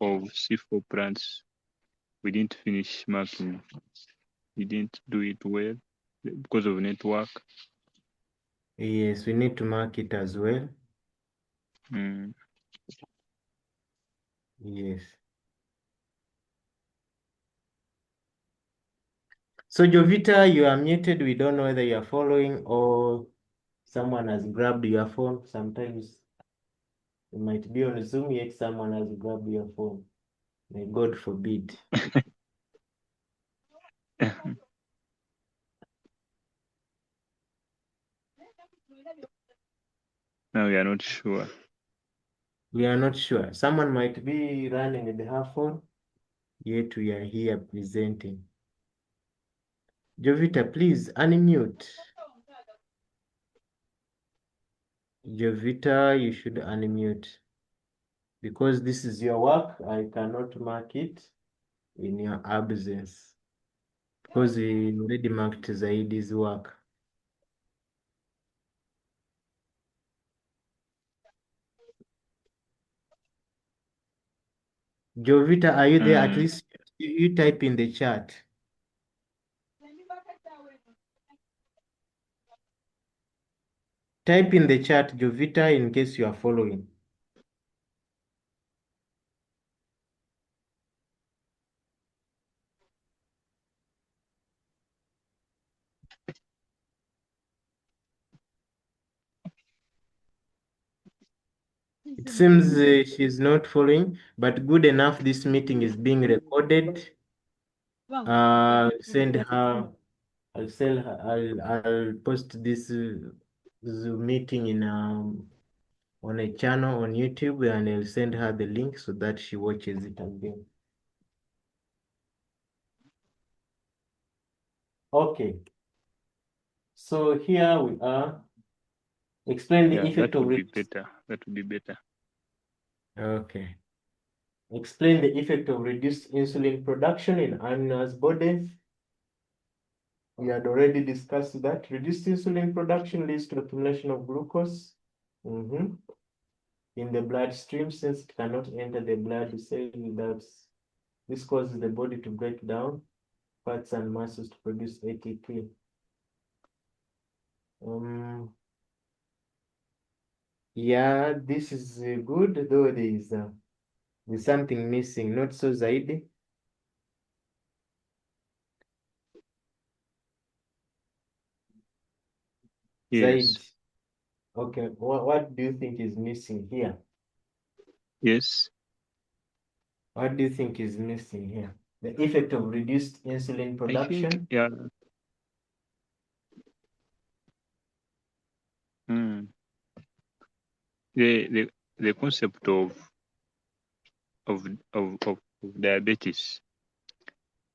C4 plants, we didn't finish marking. We didn't do it well because of network. Yes, we need to mark it as well. Mm. Yes. So Jovita, you are muted. We don't know whether you are following or someone has grabbed your phone. Sometimes you might be on Zoom, yet someone has grabbed your phone. May God forbid. Now we are not sure. We are not sure. Someone might be running with her phone, yet we are here presenting. Jovita, please unmute. Jovita, you should unmute. Because this is your work, I cannot mark it in your absence. Because we already marked Zaidi's work. Jovita, are you there? At least you type in the chat. Type in the chat, Jovita, in case you are following. It seems she's not following, but good enough. This meeting is being recorded. Send her. I'll sell her. I'll post this Zoom meeting in on a channel on YouTube, and I'll send her the link so that she watches it again. Okay. So here we are. Explain the effect that of would be better. That would be better. Okay. Explain the effect of reduced insulin production in Amina's body. We had already discussed that. Reduced insulin production leads to accumulation of glucose in the bloodstream, since it cannot enter the blood cell without. This causes the body to break down fats and muscles to produce ATP. Yeah, this is good, though there's something missing. Not so, Zaidi? Yes. Zaid. Okay, what do you think is missing here? Yes. What do you think is missing here? The effect of reduced insulin production? I think, yeah. The concept of diabetes.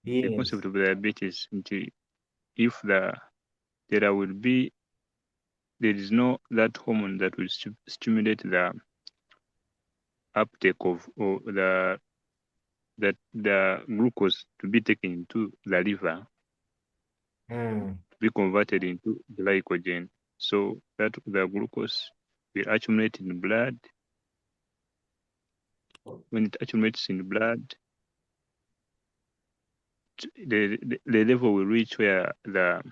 Yes. The concept of diabetes, if there will be, there is no that hormone that will stimulate the uptake of the glucose to be taken into the liver, to be converted into glycogen, so that the glucose will accumulate in blood. When it accumulates in blood, the level will reach where the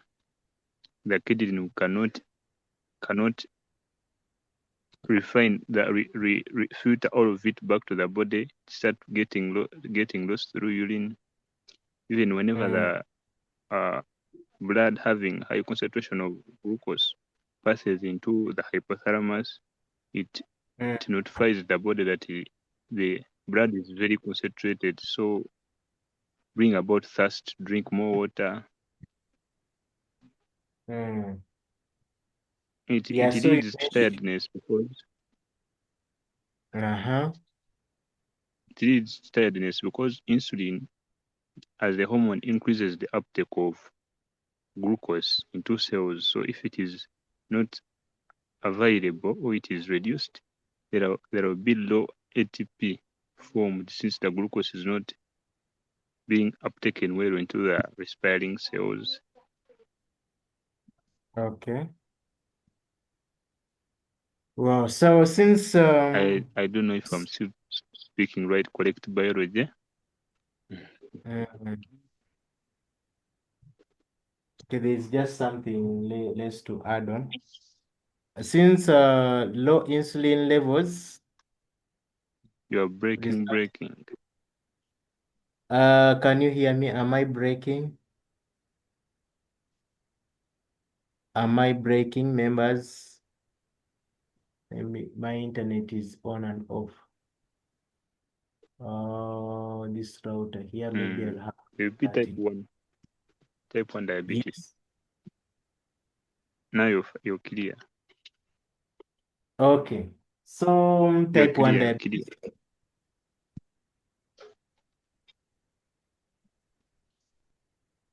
kidney cannot refine filter all of it back to the body, start getting lost through urine. Even whenever the blood having high concentration of glucose passes into the hypothalamus, it notifies the body that the blood is very concentrated, so bring about thirst, drink more water. It leads to tiredness because it leads to tiredness because insulin, as the hormone, increases the uptake of glucose into cells. So if it is not available or it is reduced, there will be low ATP formed, since the glucose is not being uptaken well into the respiring cells. Okay. Well, so since I don't know if I'm still speaking correct biology. Okay, there's just something less to add on. Since low insulin levels. You are breaking. Can you hear me? Am I breaking? Am I breaking, members? Maybe my internet is on and off. This router here, maybe I'll have It'll be type 1 diabetes. Yes. Now you're clear. Okay. So type 1 diabetes.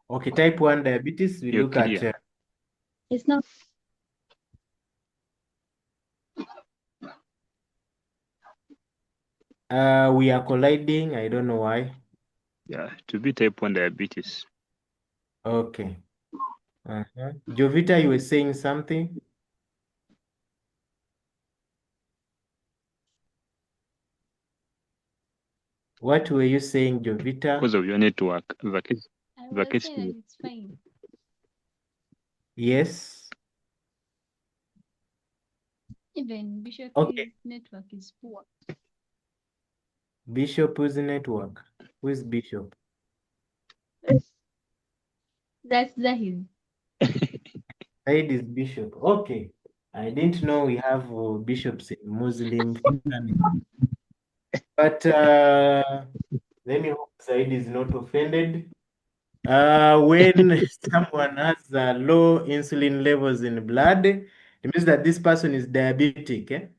Okay, type 1 diabetes, we You're look at clear. It's not. we are colliding. I don't know why. Yeah, to be type 1 diabetes. Okay. Jovita, you were saying something? What were you saying, Jovita? Because of your network. I was saying that Vacation. it's fine. Yes. Even Bishop's Okay. network is poor. Bishop, who's network? Who is Bishop? That's Zahid. Said is Bishop. Okay. I didn't know we have bishops in Muslim family. But let me hope Said is not offended. When someone has low insulin levels in blood, it means that this person is diabetic.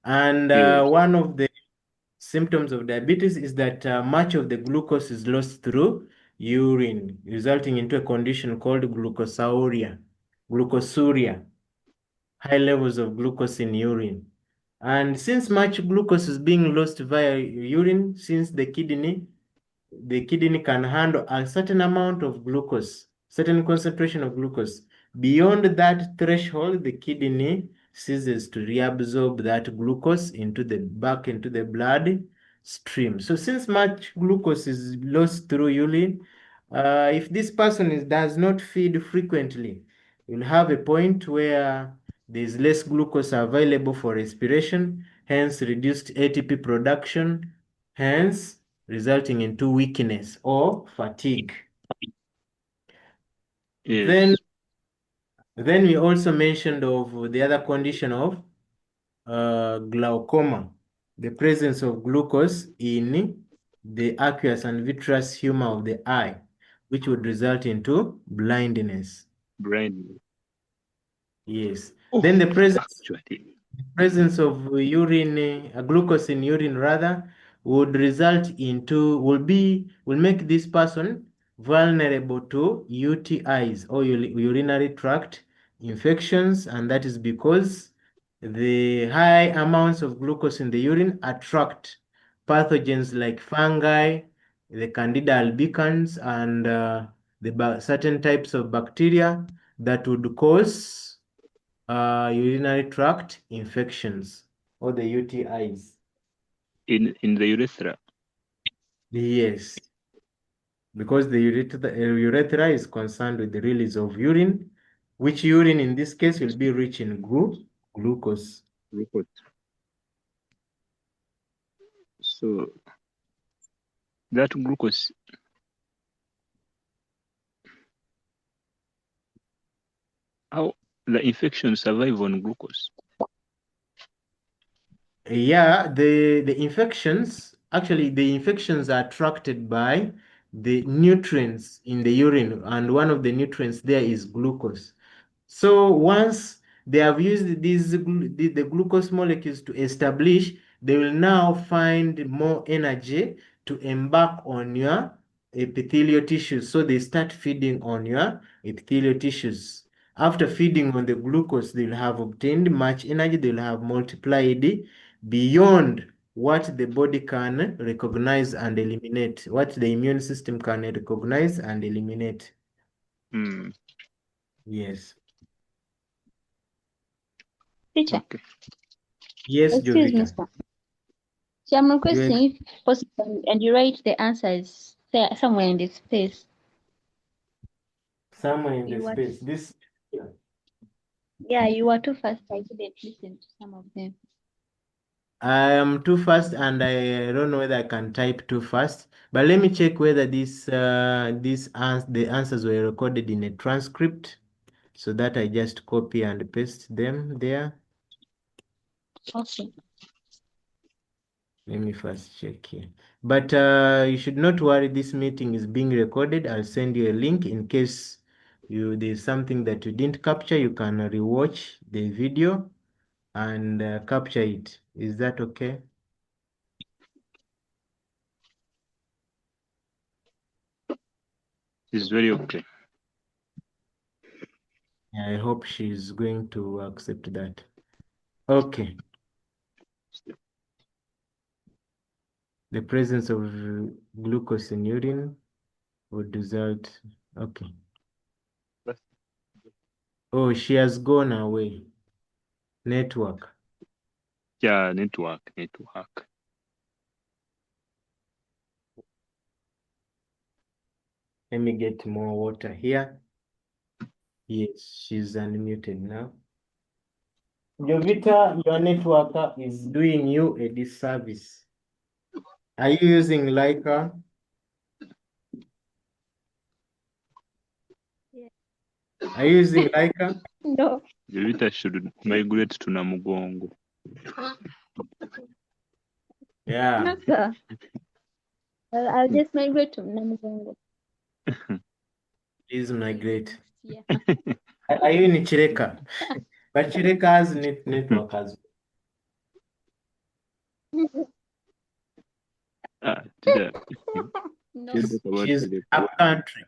And Yes. one of the symptoms of diabetes is that much of the glucose is lost through urine, resulting into a condition called glucosuria. High levels of glucose in urine. And since much glucose is being lost via urine, since the kidney can handle a certain amount of glucose, certain concentration of glucose. Beyond that threshold, the kidney ceases to reabsorb that glucose back into the blood stream. So since much glucose is lost through urine, if this person does not feed frequently, you'll have a point where there's less glucose available for respiration, hence reduced ATP production, hence resulting into weakness or fatigue. Yes. Then we also mentioned of the other condition of glaucoma, the presence of glucose in the aqueous and vitreous humor of the eye, which would result into blindness. Brain. Yes. Oh, Then the presence of urine, glucose in urine rather, would make this person vulnerable to UTIs or urinary tract infections, and that is because the high amounts of glucose in the urine attract pathogens like fungi, the Candida albicans, and certain types of bacteria that would cause urinary tract infections or the UTIs. in the urethra. Yes, because the urethra is concerned with the release of urine, which urine in this case will be rich in glucose. Glucose. So that glucose, how the infection survive on glucose? Yeah, the infections, actually the infections are attracted by the nutrients in the urine, and one of the nutrients there is glucose. So once they have used the glucose molecules to establish, they will now find more energy to embark on your epithelial tissues. So they start feeding on your epithelial tissues. After feeding on the glucose, they'll have obtained much energy, they'll have multiplied beyond what the body can recognize and eliminate, what the immune system can recognize and eliminate. Mm. Yes. Teacher, Okay. Yes, excuse me, Jovita. sir. So I'm You requesting if possible, and you write the answers there somewhere in this space. somewhere in the You are- space. This Yeah, you are too fast. I couldn't listen to some of them. I am too fast and I don't know whether I can type too fast. But let me check whether the answers were recorded in a transcript so that I just copy and paste them there. Okay. Let me first check here. But you should not worry, this meeting is being recorded. I'll send you a link in case there's something that you didn't capture, you can rewatch the video and capture it. Is that okay? It's very okay. Yeah, I hope she's going to accept that. Okay. The presence of glucose in urine would result. Okay. Oh, she has gone away. Network. Yeah, network. Let me get more water here. Yes, she's unmuted now. Jovita, your network is doing you a disservice. Are you using Leica? Yeah. Are you using Leica? No. Jovita should migrate to Namugongo. Yeah. No, sir. I'll just migrate to Namugongo. Please migrate. Yeah. Are you in Chireka? But Chireka has network as Today, No. She's up country.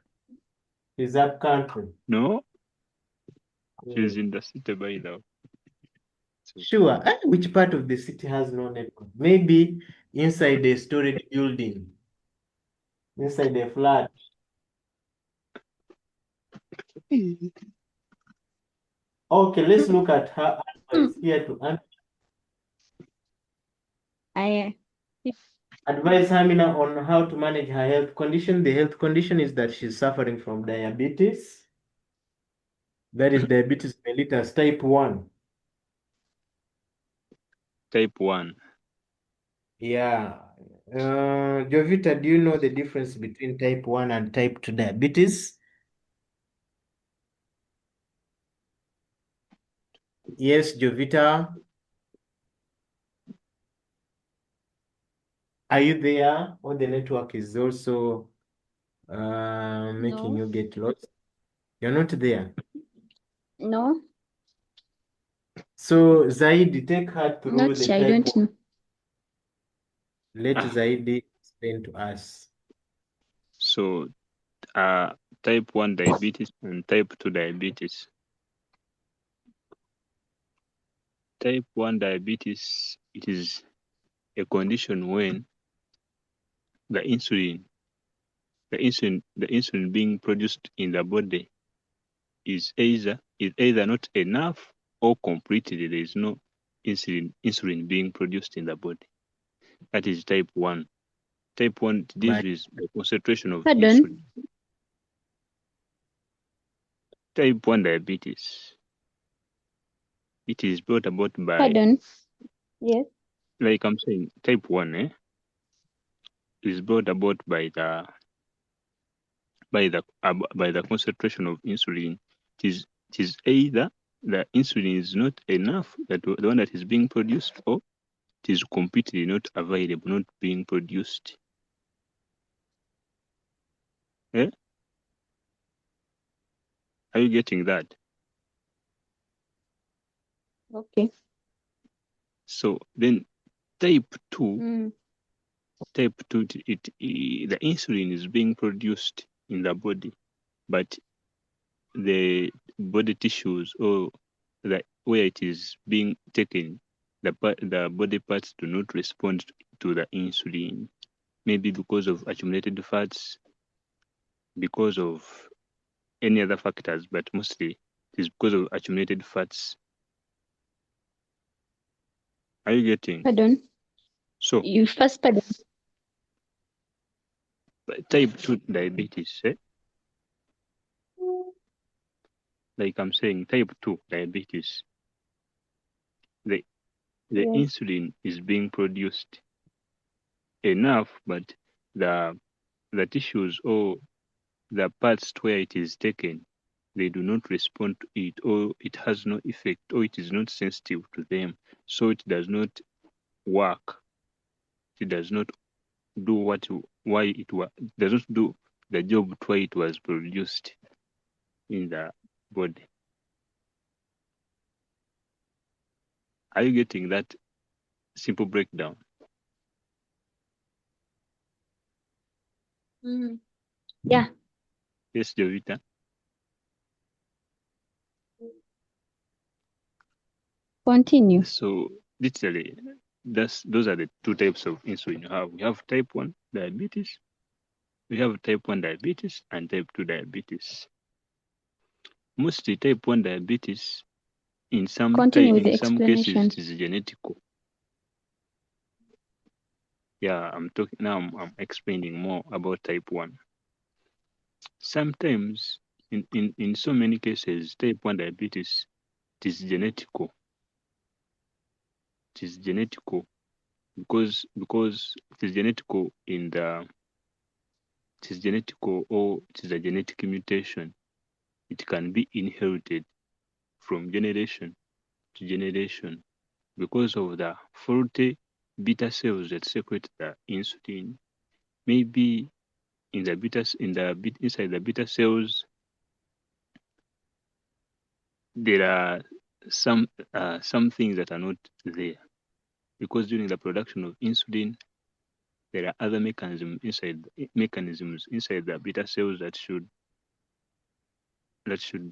She's up country. No, she's in the city by now. Sure. Which part of the city has no network? Maybe inside the storage building, inside the flat. Okay, let's look at her advice here to advise Hamina on how to manage her health condition. The health condition is that she's suffering from diabetes. That is diabetes mellitus type 1. Type 1. Yeah. Jovita, do you know the difference between type 1 and type 2 diabetes? Yes, Jovita. Are you there? Or the network is also making No. you get lost? You're not there. No. So Zaidi, take her through Not the sure. I type don't 1. know. Let Zaidi explain to us. So, type 1 diabetes and type 2 diabetes. Type 1 diabetes, it is a condition when the insulin being produced in the body is either not enough or completely there is no insulin being produced in the body. That is type 1. Type 1 deals with the concentration of Pardon? insulin. Type 1 diabetes, it is brought about by, Pardon? Yes. like I'm saying, type 1 is brought about by the concentration of insulin. It is either the insulin is not enough, that the one that is being produced, or it is completely not available, not being produced. Are you getting that? Okay. So then type 2, Mm. the insulin is being produced in the body, but the body tissues or where it is being taken, the body parts do not respond to the insulin. Maybe because of accumulated fats, because of any other factors, but mostly it is because of accumulated fats. Are you getting? Pardon? So You first pardon. type 2 diabetes, like I'm saying, type 2 diabetes, the Yes. insulin is being produced enough, but the tissues or the parts where it is taken, they do not respond to it, or it has no effect, or it is not sensitive to them, so it does not work. It does not do does not do the job to why it was produced in the body. Are you getting that simple breakdown? Yeah. Yes, Jovita. Continue. So literally, those are the two types of insulin you have. We have type 1 diabetes, we have type 1 diabetes and type 2 diabetes. Mostly type 1 diabetes, in some Continue with the cases, explanation. it is genetical. Yeah, I'm talking now. I'm explaining more about type 1. Sometimes, in so many cases, type 1 diabetes, it is genetical. It is genetical because it is genetical it is genetical, or it is a genetic mutation. It can be inherited from generation to generation because of the faulty beta cells that secrete the insulin. Maybe inside the beta cells there are some things that are not there, because during the production of insulin there are other mechanisms inside the beta cells that should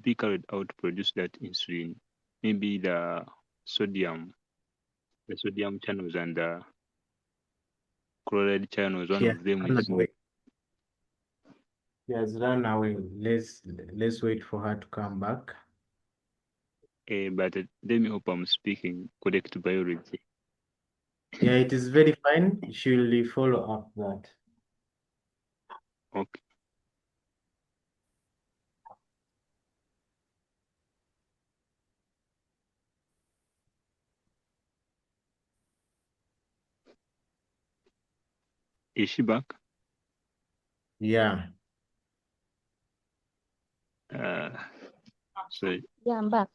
be carried out to produce that insulin. Maybe the sodium channels and the chloride channels. One Yeah, of them run is away. Yes, run away. Let's wait for her to come back. but let me hope I'm speaking correct biology. Yeah, it is very fine. She will follow up that. Okay. Is she back? Yeah. So Yeah, I'm back.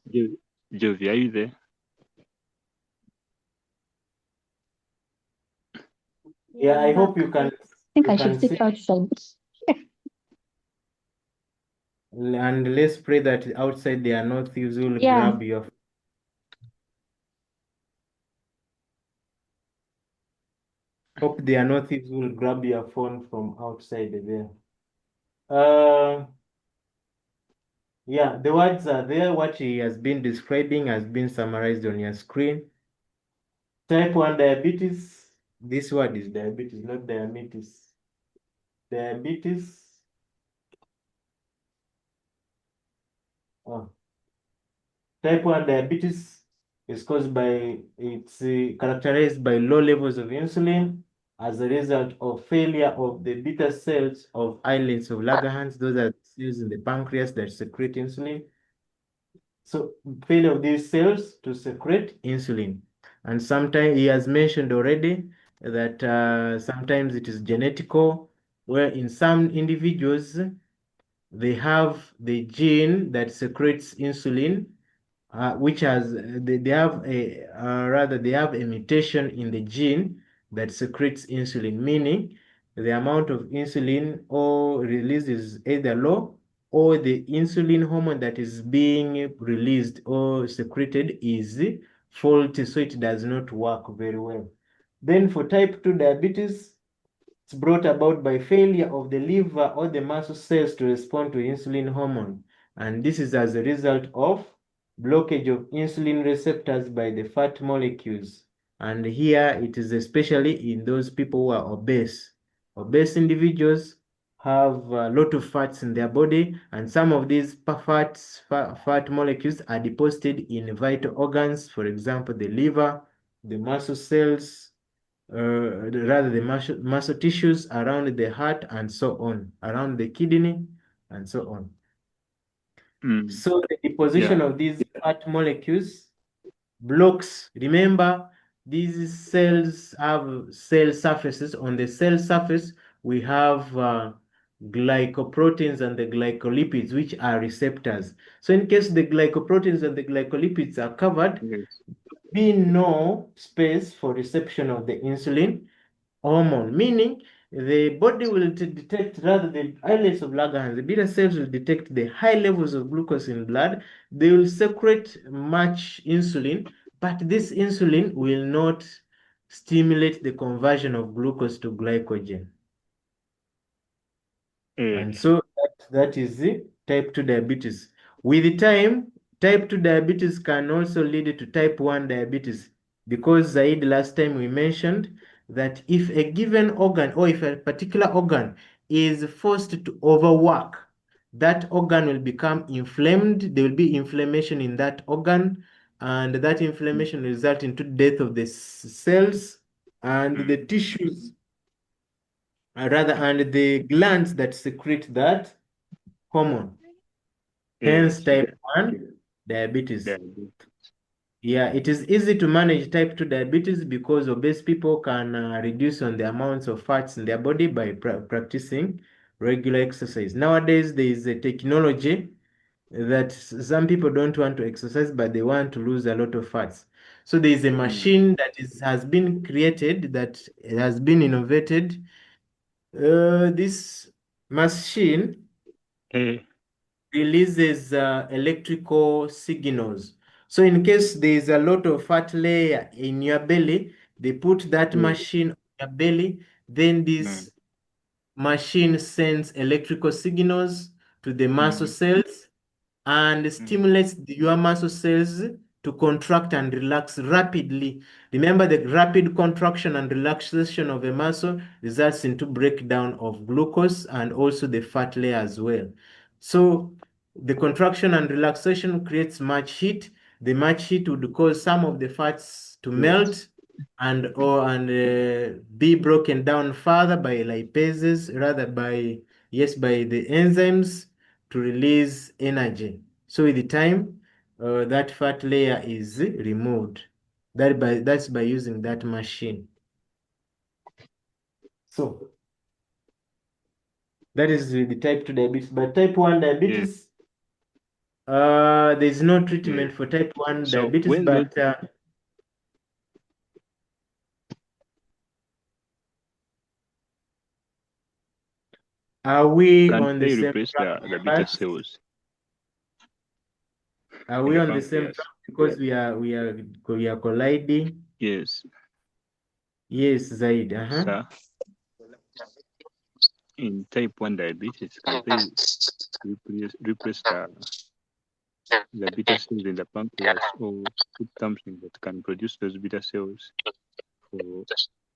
Jovi, are you there? Yeah, I I'm hope back. you can I think you I can should sit see, outside. and let's pray that outside there are no thieves who will Yeah. grab your. Hope there are no thieves who will grab your phone from outside there. Yeah, the words are there. What he has been describing has been summarized on your screen. Type 1 diabetes. This word is diabetes, not diabetes. Diabetes. Oh. Type 1 diabetes is caused by, it's characterized by low levels of insulin as a result of failure of the beta cells of islets of Langerhans. Those are cells in the pancreas that secrete insulin. So failure of these cells to secrete insulin. And sometimes he has mentioned already that sometimes it is genetical, where in some individuals, they have the gene that secretes insulin, which has they have a rather they have a mutation in the gene that secretes insulin, meaning the amount of insulin or released is either low, or the insulin hormone that is being released or secreted is faulty, so it does not work very well. Then for type 2 diabetes, it's brought about by failure of the liver or the muscle cells to respond to insulin hormone. And this is as a result of blockage of insulin receptors by the fat molecules. And here it is especially in those people who are obese. Obese individuals have a lot of fats in their body, and some of these fat molecules are deposited in vital organs, for example, the liver, the muscle cells, rather the muscle tissues around the heart and so on, around the kidney and so on. So the deposition of these fat molecules blocks. Remember, these cells have cell surfaces. On the cell surface, we have glycoproteins and the glycolipids, which are receptors. So in case the glycoproteins and the glycolipids are covered, Yes. be no space for reception of the insulin hormone, meaning the body will detect, rather the islets of Langerhans, the beta cells will detect the high levels of glucose in blood. They will secrete much insulin, but this insulin will not stimulate the conversion of glucose to glycogen. And so That is the type 2 diabetes. With time, type 2 diabetes can also lead to type 1 diabetes because Zaid, last time we mentioned that if a given organ or if a particular organ is forced to overwork, that organ will become inflamed. There will be inflammation in that organ, and that inflammation will result into death of the cells and the tissues, rather, and the glands that secrete that hormone. Hence, Yes. type 1 diabetes. Diabetes. Yeah, it is easy to manage type 2 diabetes because obese people can reduce on the amounts of fats in their body by practicing regular exercise. Nowadays, there is a technology that some people don't want to exercise, but they want to lose a lot of fats. So there is a machine that has been created, that has been innovated. This machine Eh, releases electrical signals. So in case there is a lot of fat layer in your belly, they put that machine on your belly, then this machine sends electrical signals to the muscle cells and stimulates your muscle cells to contract and relax rapidly. Remember, the rapid contraction and relaxation of a muscle results into breakdown of glucose and also the fat layer as well. So the contraction and relaxation creates much heat. The much heat would cause some of the fats to melt and be broken down further by lipases, rather by the enzymes to release energy. So with the time, that fat layer is removed. That's by using that machine. So that is the type 2 diabetes. But type 1 diabetes, there's no treatment for type 1 So diabetes, when but are we can on the they same replace track? the beta cells Are in we the on the same pancreas? track? Because we are colliding. Yes, Yes, Zaid. sir. In type 1 diabetes, can they replace the beta cells in the pancreas or put something that can produce those beta cells for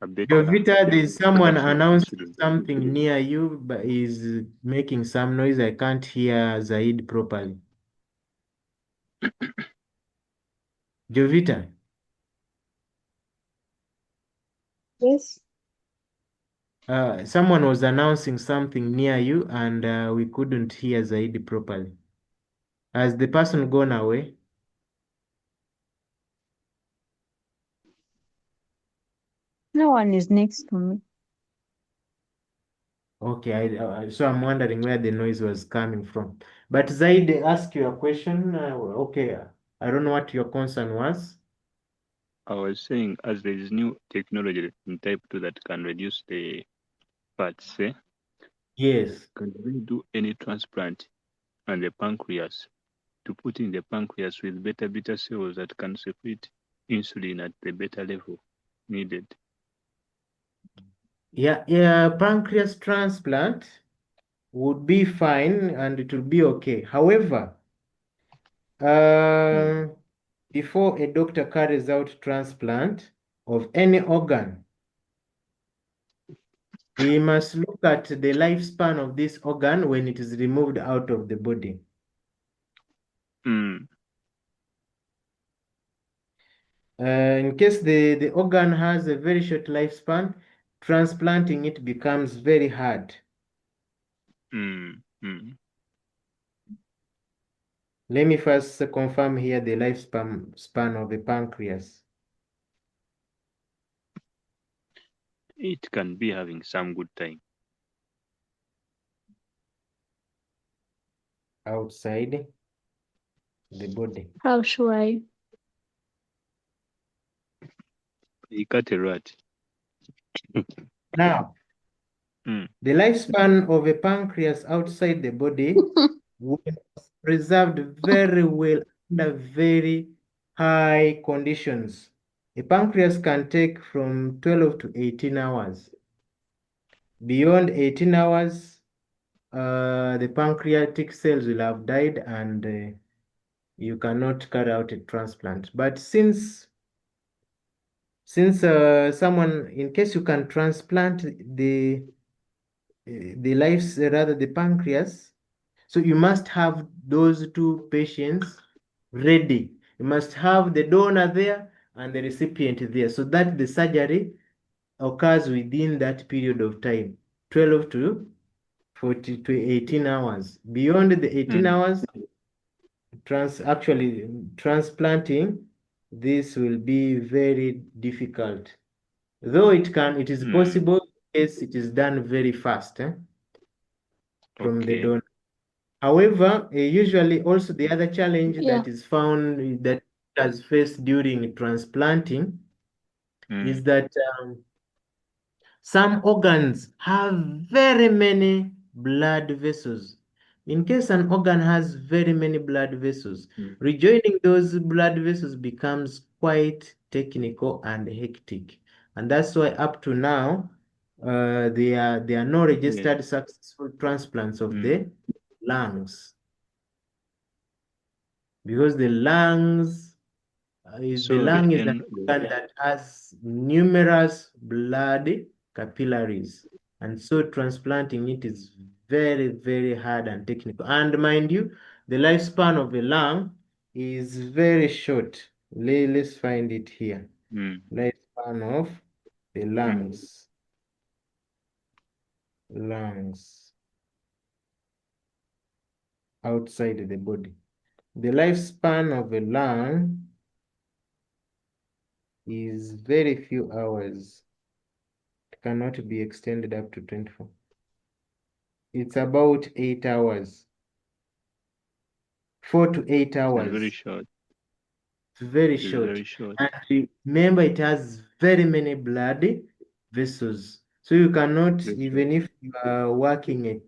a better Jovita, there's someone production of announcing insulin? something near you, but is making some noise. I can't hear Zaid properly. Jovita, Yes. someone was announcing something near you, and we couldn't hear Zaid properly. Has the person gone away? No one is next to me. Okay, so I'm wondering where the noise was coming from. But Zaid asked you a question. Okay, I don't know what your concern was. I was saying, as there is new technology in type 2 that can reduce the fats, Yes. can we do any transplant on the pancreas to put in the pancreas with beta cells that can secrete insulin at the beta level needed? Yeah, pancreas transplant would be fine and it will be okay. However, before a doctor carries out transplant of any organ, he must look at the lifespan of this organ when it is removed out of the body. In case the organ has a very short lifespan, transplanting it becomes very hard. Let me first confirm here the lifespan of the pancreas. It can be having some good time. Outside the body. How sure are you? You cut a rat. Now, the lifespan of a pancreas outside the body was preserved very well under very high conditions. A pancreas can take from 12 to 18 hours. Beyond 18 hours, the pancreatic cells will have died and you cannot carry out a transplant. But since someone, in case you can transplant the pancreas, so you must have those two patients ready. You must have the donor there and the recipient there, so that the surgery occurs within that period of time, 12 to 40 to 18 hours. Beyond the 18 hours, transplanting, this will be very difficult. Though it is possible, yes, it is done very fast from the Okay. donor. However, usually also the other challenge Yeah. that is found that is faced during transplanting is that some organs have very many blood vessels. In case an organ has very many blood vessels, rejoining those blood vessels becomes quite technical and hectic. And that's why up to now, there are no registered successful transplants of the lungs. Because the lungs So the lung is an then, organ that has numerous blood capillaries, and so transplanting it is very, very hard and technical. And mind you, the lifespan of a lung is very short. Let's find it here. Lifespan of the lungs. Lungs outside the body. The lifespan of a lung is very few hours. It cannot be extended up to 24. It's about 8 hours. 4 to 8 hours. very short. It's very It's short. very short. And remember, it has very many blood vessels. So you cannot, even if you are working a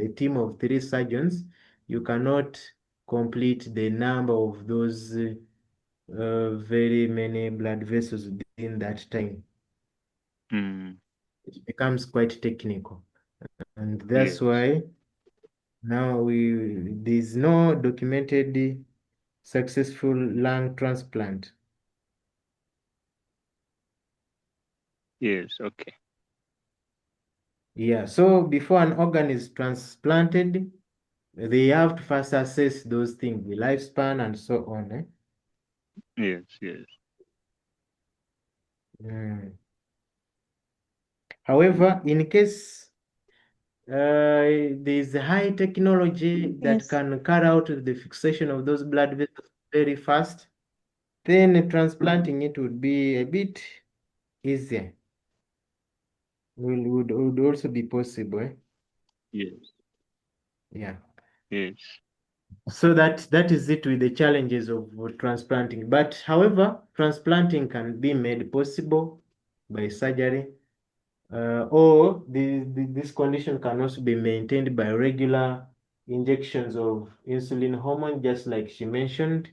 team of 3 surgeons, you cannot complete the number of those very many blood vessels within that time. It becomes quite technical. And that's why now there's no documented successful lung transplant. Yes, okay. Yeah, so before an organ is transplanted, they have to first assess those things, the lifespan and so on. Yes, yes. However, in case there's a high technology that Yes. can carry out the fixation of those blood vessels very fast, then transplanting it would be a bit easier. Would also be possible. Yes. Yeah. Yes. So that is it with the challenges of transplanting. But however, transplanting can be made possible by surgery, or this condition can also be maintained by regular injections of insulin hormone, just like she mentioned,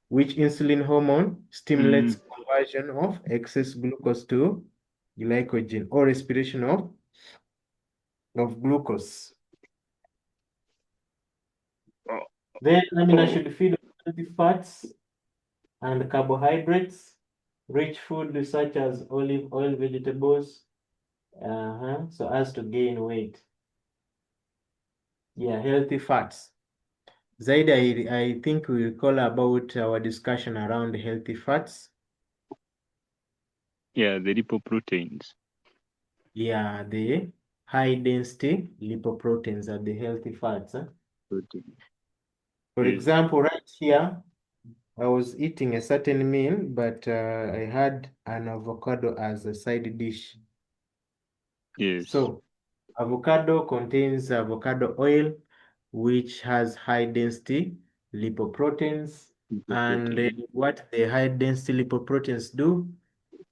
which insulin hormone stimulates conversion of excess glucose to glycogen, or respiration of glucose. Then I should feed on healthy fats and carbohydrates, rich food such as olive oil, vegetables, so as to gain weight. Yeah, healthy fats. Zaid, I think we recall about our discussion around healthy fats. Yeah, the lipoproteins. Yeah, the high density lipoproteins are the healthy fats. For example, right here, I was eating a certain meal, but I had an avocado as a side dish. Yes. So avocado contains avocado oil, which has high density lipoproteins. And what the high density lipoproteins do,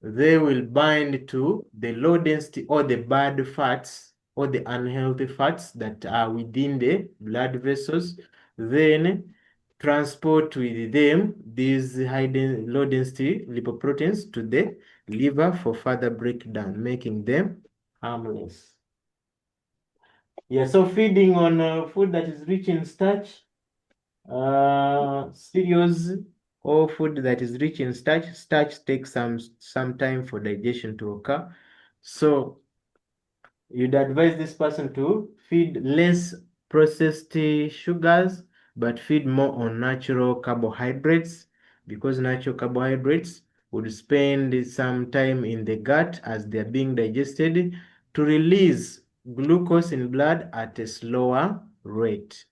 they will bind to the low density or the bad fats or the unhealthy fats that are within the blood vessels, then transport with them these low density lipoproteins to the liver for further breakdown, making them harmless. Yeah, so feeding on food that is rich in starch, cereals, or food that is rich in starch. Starch takes some time for digestion to occur. So you'd advise this person to feed less processed sugars, but feed more on natural carbohydrates, because natural carbohydrates would spend some time in the gut as they're being digested to release glucose in blood at a slower rate.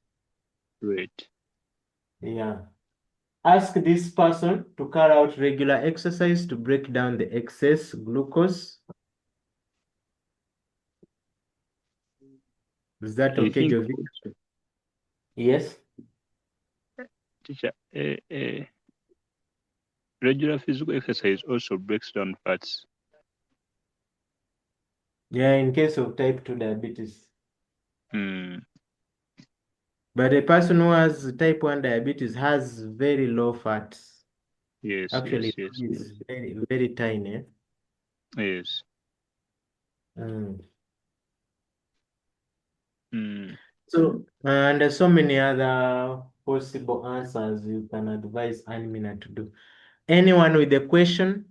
Great. Yeah. Ask this person to carry out regular exercise to break down the excess glucose. Is that I okay, think Jovi? also, Yes. teacher, regular physical exercise also breaks down fats. Yeah, in case of type 2 diabetes. Hmm. But a person who has type 1 diabetes has very low fats. Yes, Actually, yes, yes, it's very, very tiny. yes. Mm. Hmm. So, and there's so many other possible answers you can advise Anmina to do. Anyone with a question?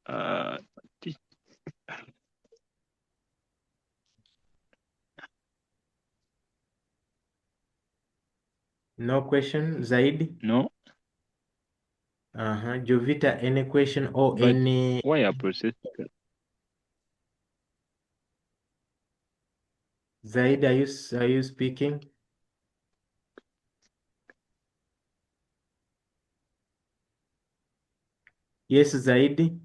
Uh, No question, Zaid? no, Jovita, any question or but any? why are processed? Zaid, are you speaking? Yes, Zaid.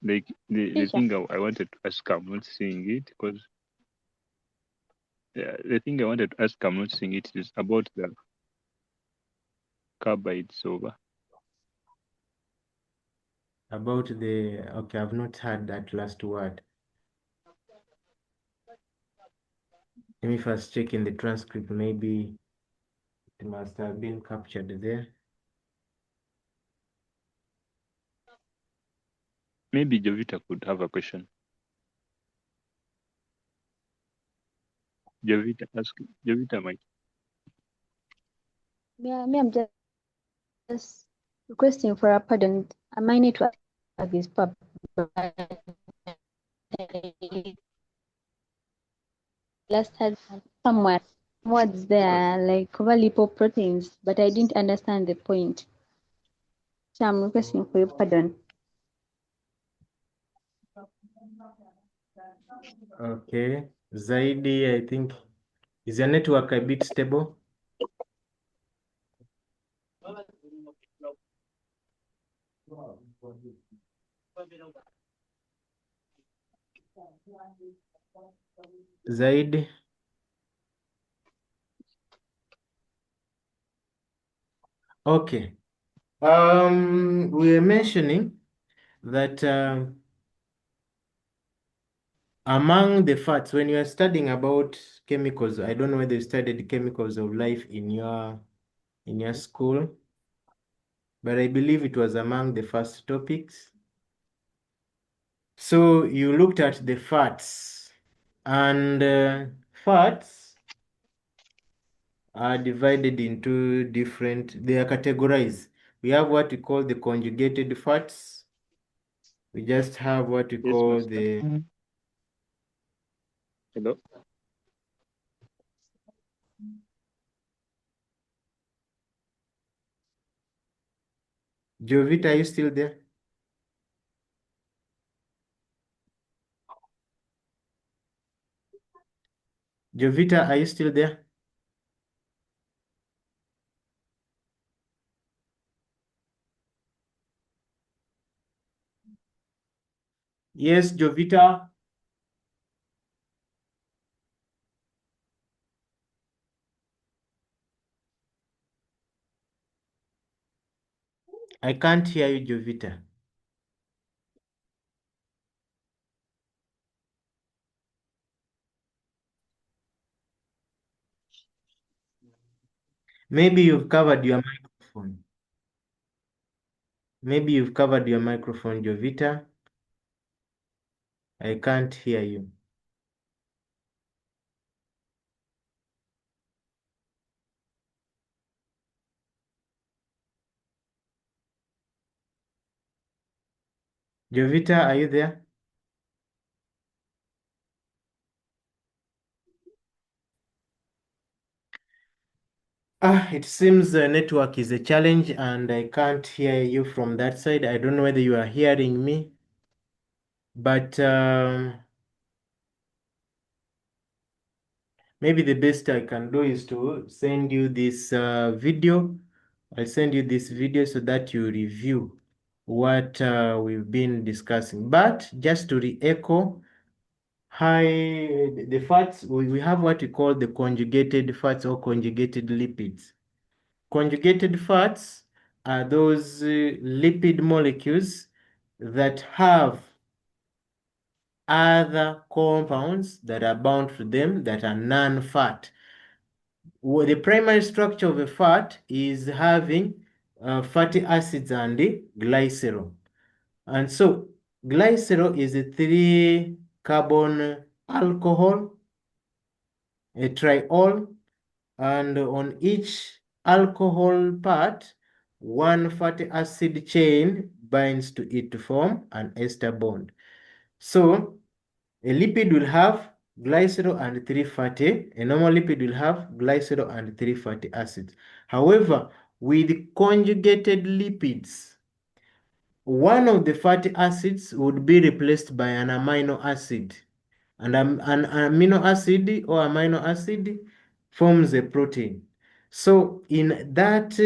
Like the Teacher. thing I wanted to ask, I'm not seeing it because the thing I wanted to ask, I'm not seeing it, is about the carbides over. About the, okay, I've not heard that last word. Let me first check in the transcript. Maybe it must have been captured there. Maybe Jovita could have a question. Jovita might. Yeah, me, I'm just requesting for a pardon. I might need to have this pub. Last had somewhere words there like lipoproteins, but I didn't understand the point. So I'm requesting for your pardon. Okay. Zaidi, I think, is your network a bit stable? Zaidi? Okay. We were mentioning that among the fats, when you are studying about chemicals, I don't know whether you studied chemicals of life in your school, but I believe it was among the first topics. So you looked at the fats, and fats are divided into different, they are categorized. We have what we call the conjugated fats. We just have what we Yes, call Master. the Hello. Jovita, are you still there? Jovita, are you still there? Yes, Jovita. I can't hear you, Jovita. Maybe you've covered your microphone. Maybe you've covered your microphone, Jovita. I can't hear you. Jovita, are you there? It seems the network is a challenge and I can't hear you from that side. I don't know whether you are hearing me, but maybe the best I can do is to send you this video. I'll send you this video so that you review what we've been discussing. But just to re-echo, the fats, we have what we call the conjugated fats or conjugated lipids. Conjugated fats are those lipid molecules that have other compounds that are bound to them that are non-fat. The primary structure of a fat is having fatty acids and glycerol. And so glycerol is a 3-carbon alcohol, a triol, and on each alcohol part, one fatty acid chain binds to it to form an ester bond. So a lipid will have glycerol and 3 fatty. A normal lipid will have glycerol and 3 fatty acids. However, with conjugated lipids, one of the fatty acids would be replaced by an amino acid. And an amino acid or amino acid forms a protein. So in that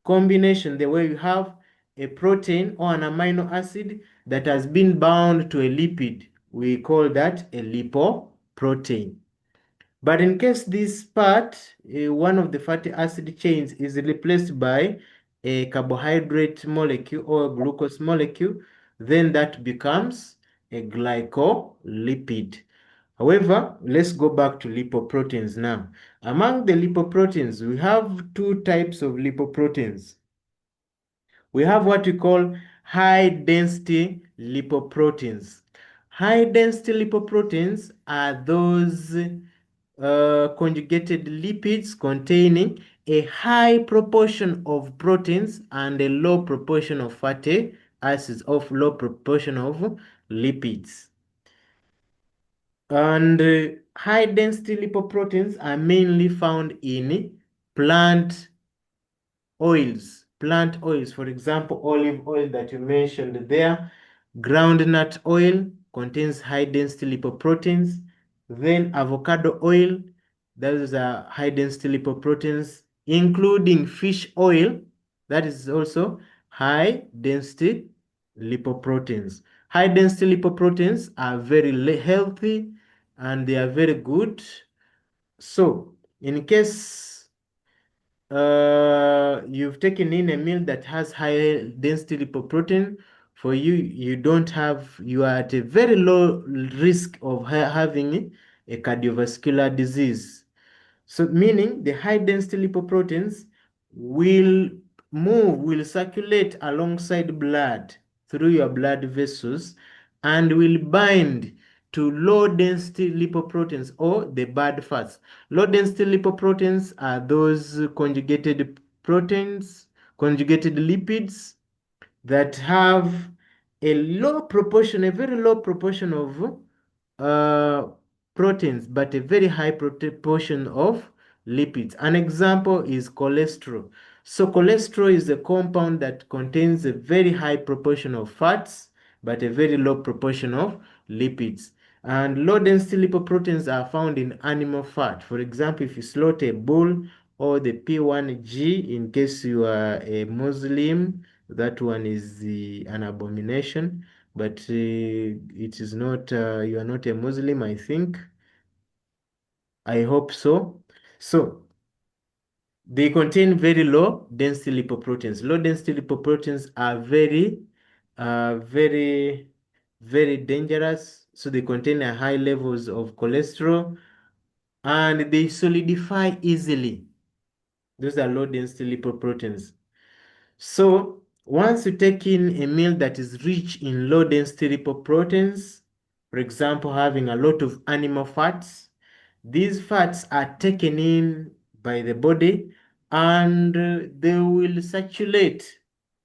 combination, the way you have a protein or an amino acid that has been bound to a lipid, we call that a lipoprotein. But in case this part, one of the fatty acid chains is replaced by a carbohydrate molecule or a glucose molecule, then that becomes a glycolipid. However, let's go back to lipoproteins now. Among the lipoproteins, we have 2 types of lipoproteins. We have what we call high density lipoproteins. High density lipoproteins are those conjugated lipids containing a high proportion of proteins and a low proportion of fatty acids, of low proportion of lipids. And high density lipoproteins are mainly found in plant oils. Plant oils, for example, olive oil that you mentioned there. Groundnut oil contains high density lipoproteins. Then avocado oil, those are high density lipoproteins, including fish oil, that is also high density lipoproteins. High density lipoproteins are very healthy and they are very good. So, in case you've taken in a meal that has high density lipoprotein, for you, you are at a very low risk of having a cardiovascular disease. So meaning the high density lipoproteins will will circulate alongside blood through your blood vessels and will bind to low density lipoproteins or the bad fats. Low density lipoproteins are those conjugated proteins, conjugated lipids that have a low proportion, a very low proportion of proteins, but a very high proportion of lipids. An example is cholesterol. So cholesterol is a compound that contains a very high proportion of fats, but a very low proportion of lipids. And low density lipoproteins are found in animal fat. For example, if you slaughter a bull or the P1G, in case you are a Muslim, that one is an abomination. But it is not, you are not a Muslim, I think. I hope so. So they contain very low density lipoproteins. Low density lipoproteins are very dangerous. So they contain a high levels of cholesterol and they solidify easily. Those are low density lipoproteins. So once you take in a meal that is rich in low density lipoproteins, for example, having a lot of animal fats. These fats are taken in by the body and they will circulate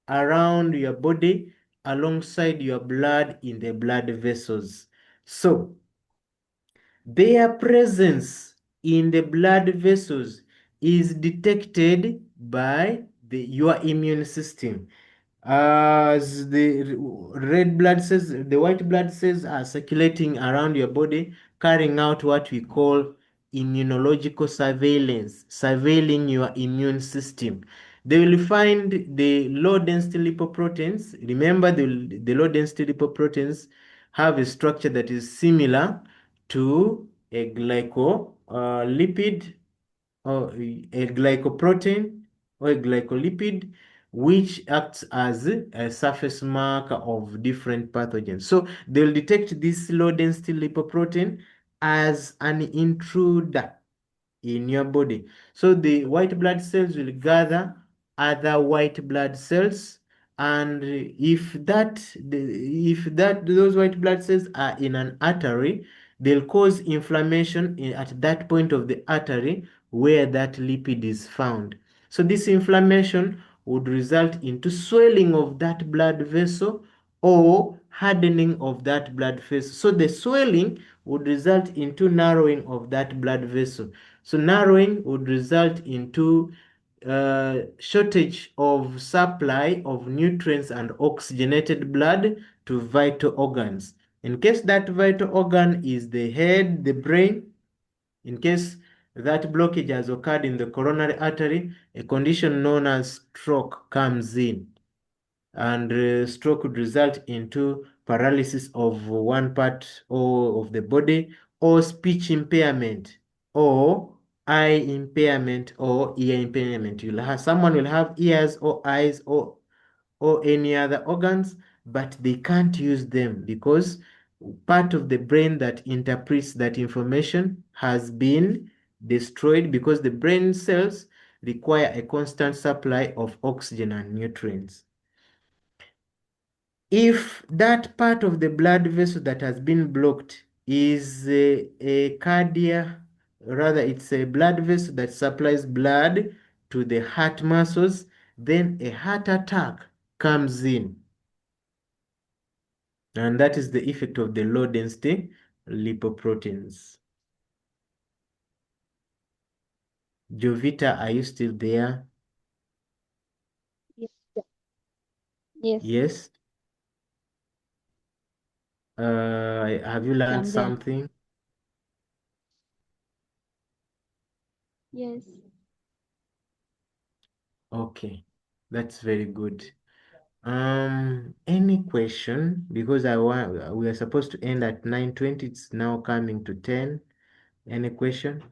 around your body alongside your blood in the blood vessels. So, their presence in the blood vessels is detected by your immune system. As the white blood cells are circulating around your body, carrying out what we call immunological surveillance, surveilling your immune system. They will find the low density lipoproteins. Remember, the low density lipoproteins have a structure that is similar to a glycolipid or a glycoprotein or a glycolipid, which acts as a surface marker of different pathogens. So they'll detect this low density lipoprotein as an intruder in your body. So the white blood cells will gather other white blood cells, and if those white blood cells are in an artery, they'll cause inflammation at that point of the artery where that lipid is found. So this inflammation would result into swelling of that blood vessel or hardening of that blood vessel. So the swelling would result into narrowing of that blood vessel. So narrowing would result into shortage of supply of nutrients and oxygenated blood to vital organs. In case that vital organ is the head, the brain, in case that blockage has occurred in the coronary artery, a condition known as stroke comes in. And stroke would result into paralysis of one part or of the body, or speech impairment, or eye impairment, or ear impairment. Someone will have ears or eyes or any other organs, but they can't use them because part of the brain that interprets that information has been destroyed, because the brain cells require a constant supply of oxygen and nutrients. If that part of the blood vessel that has been blocked is a cardia, rather it's a blood vessel that supplies blood to the heart muscles, then a heart attack comes in. And that is the effect of the low density lipoproteins. Jovita, are you still there? Yes. Yes. Yes. Have you learned I'm there. something? Yes. Okay, that's very good. Any question? Because we are supposed to end at 9:20. It's now coming to 10. Any question?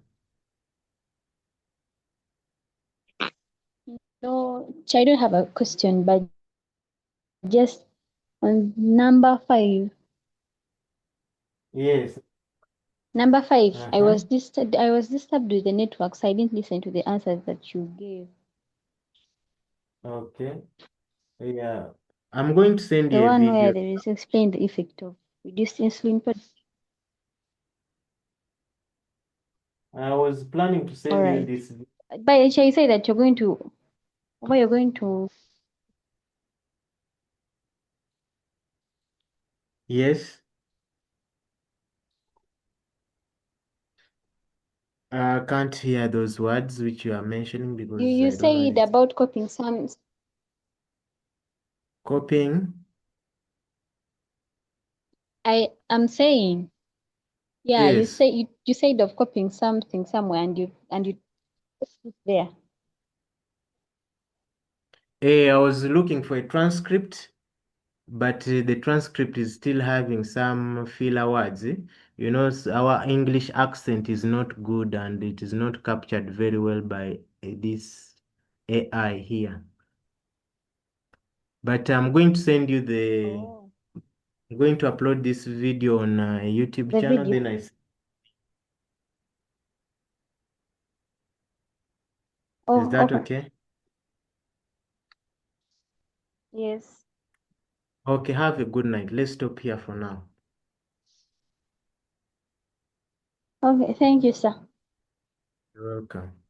No, I don't have a question, but just on number 5. Yes. Number 5, I Uh-huh. was disturbed with the network, so I didn't listen to the answers that you gave. Okay. Yeah. I'm going to send The you a one where video. there is explained the effect of reduced insulin production. I was planning to send you Alright. this. But shall you say that you're going to Yes. I can't hear those words which you are mentioning because you I don't said understand. about coping some Coping. I am saying, yeah, you Yes. say you said of copying something somewhere and you put it there. I was looking for a transcript, but the transcript is still having some filler words. You know, our English accent is not good and it is not captured very well by this AI here. But I'm going to send you Oh. I'm going to upload this video on a YouTube The channel. video. Then Oh, is that okay. okay? Yes. Okay, have a good night. Let's stop here for now. Okay, thank you, sir. You're welcome.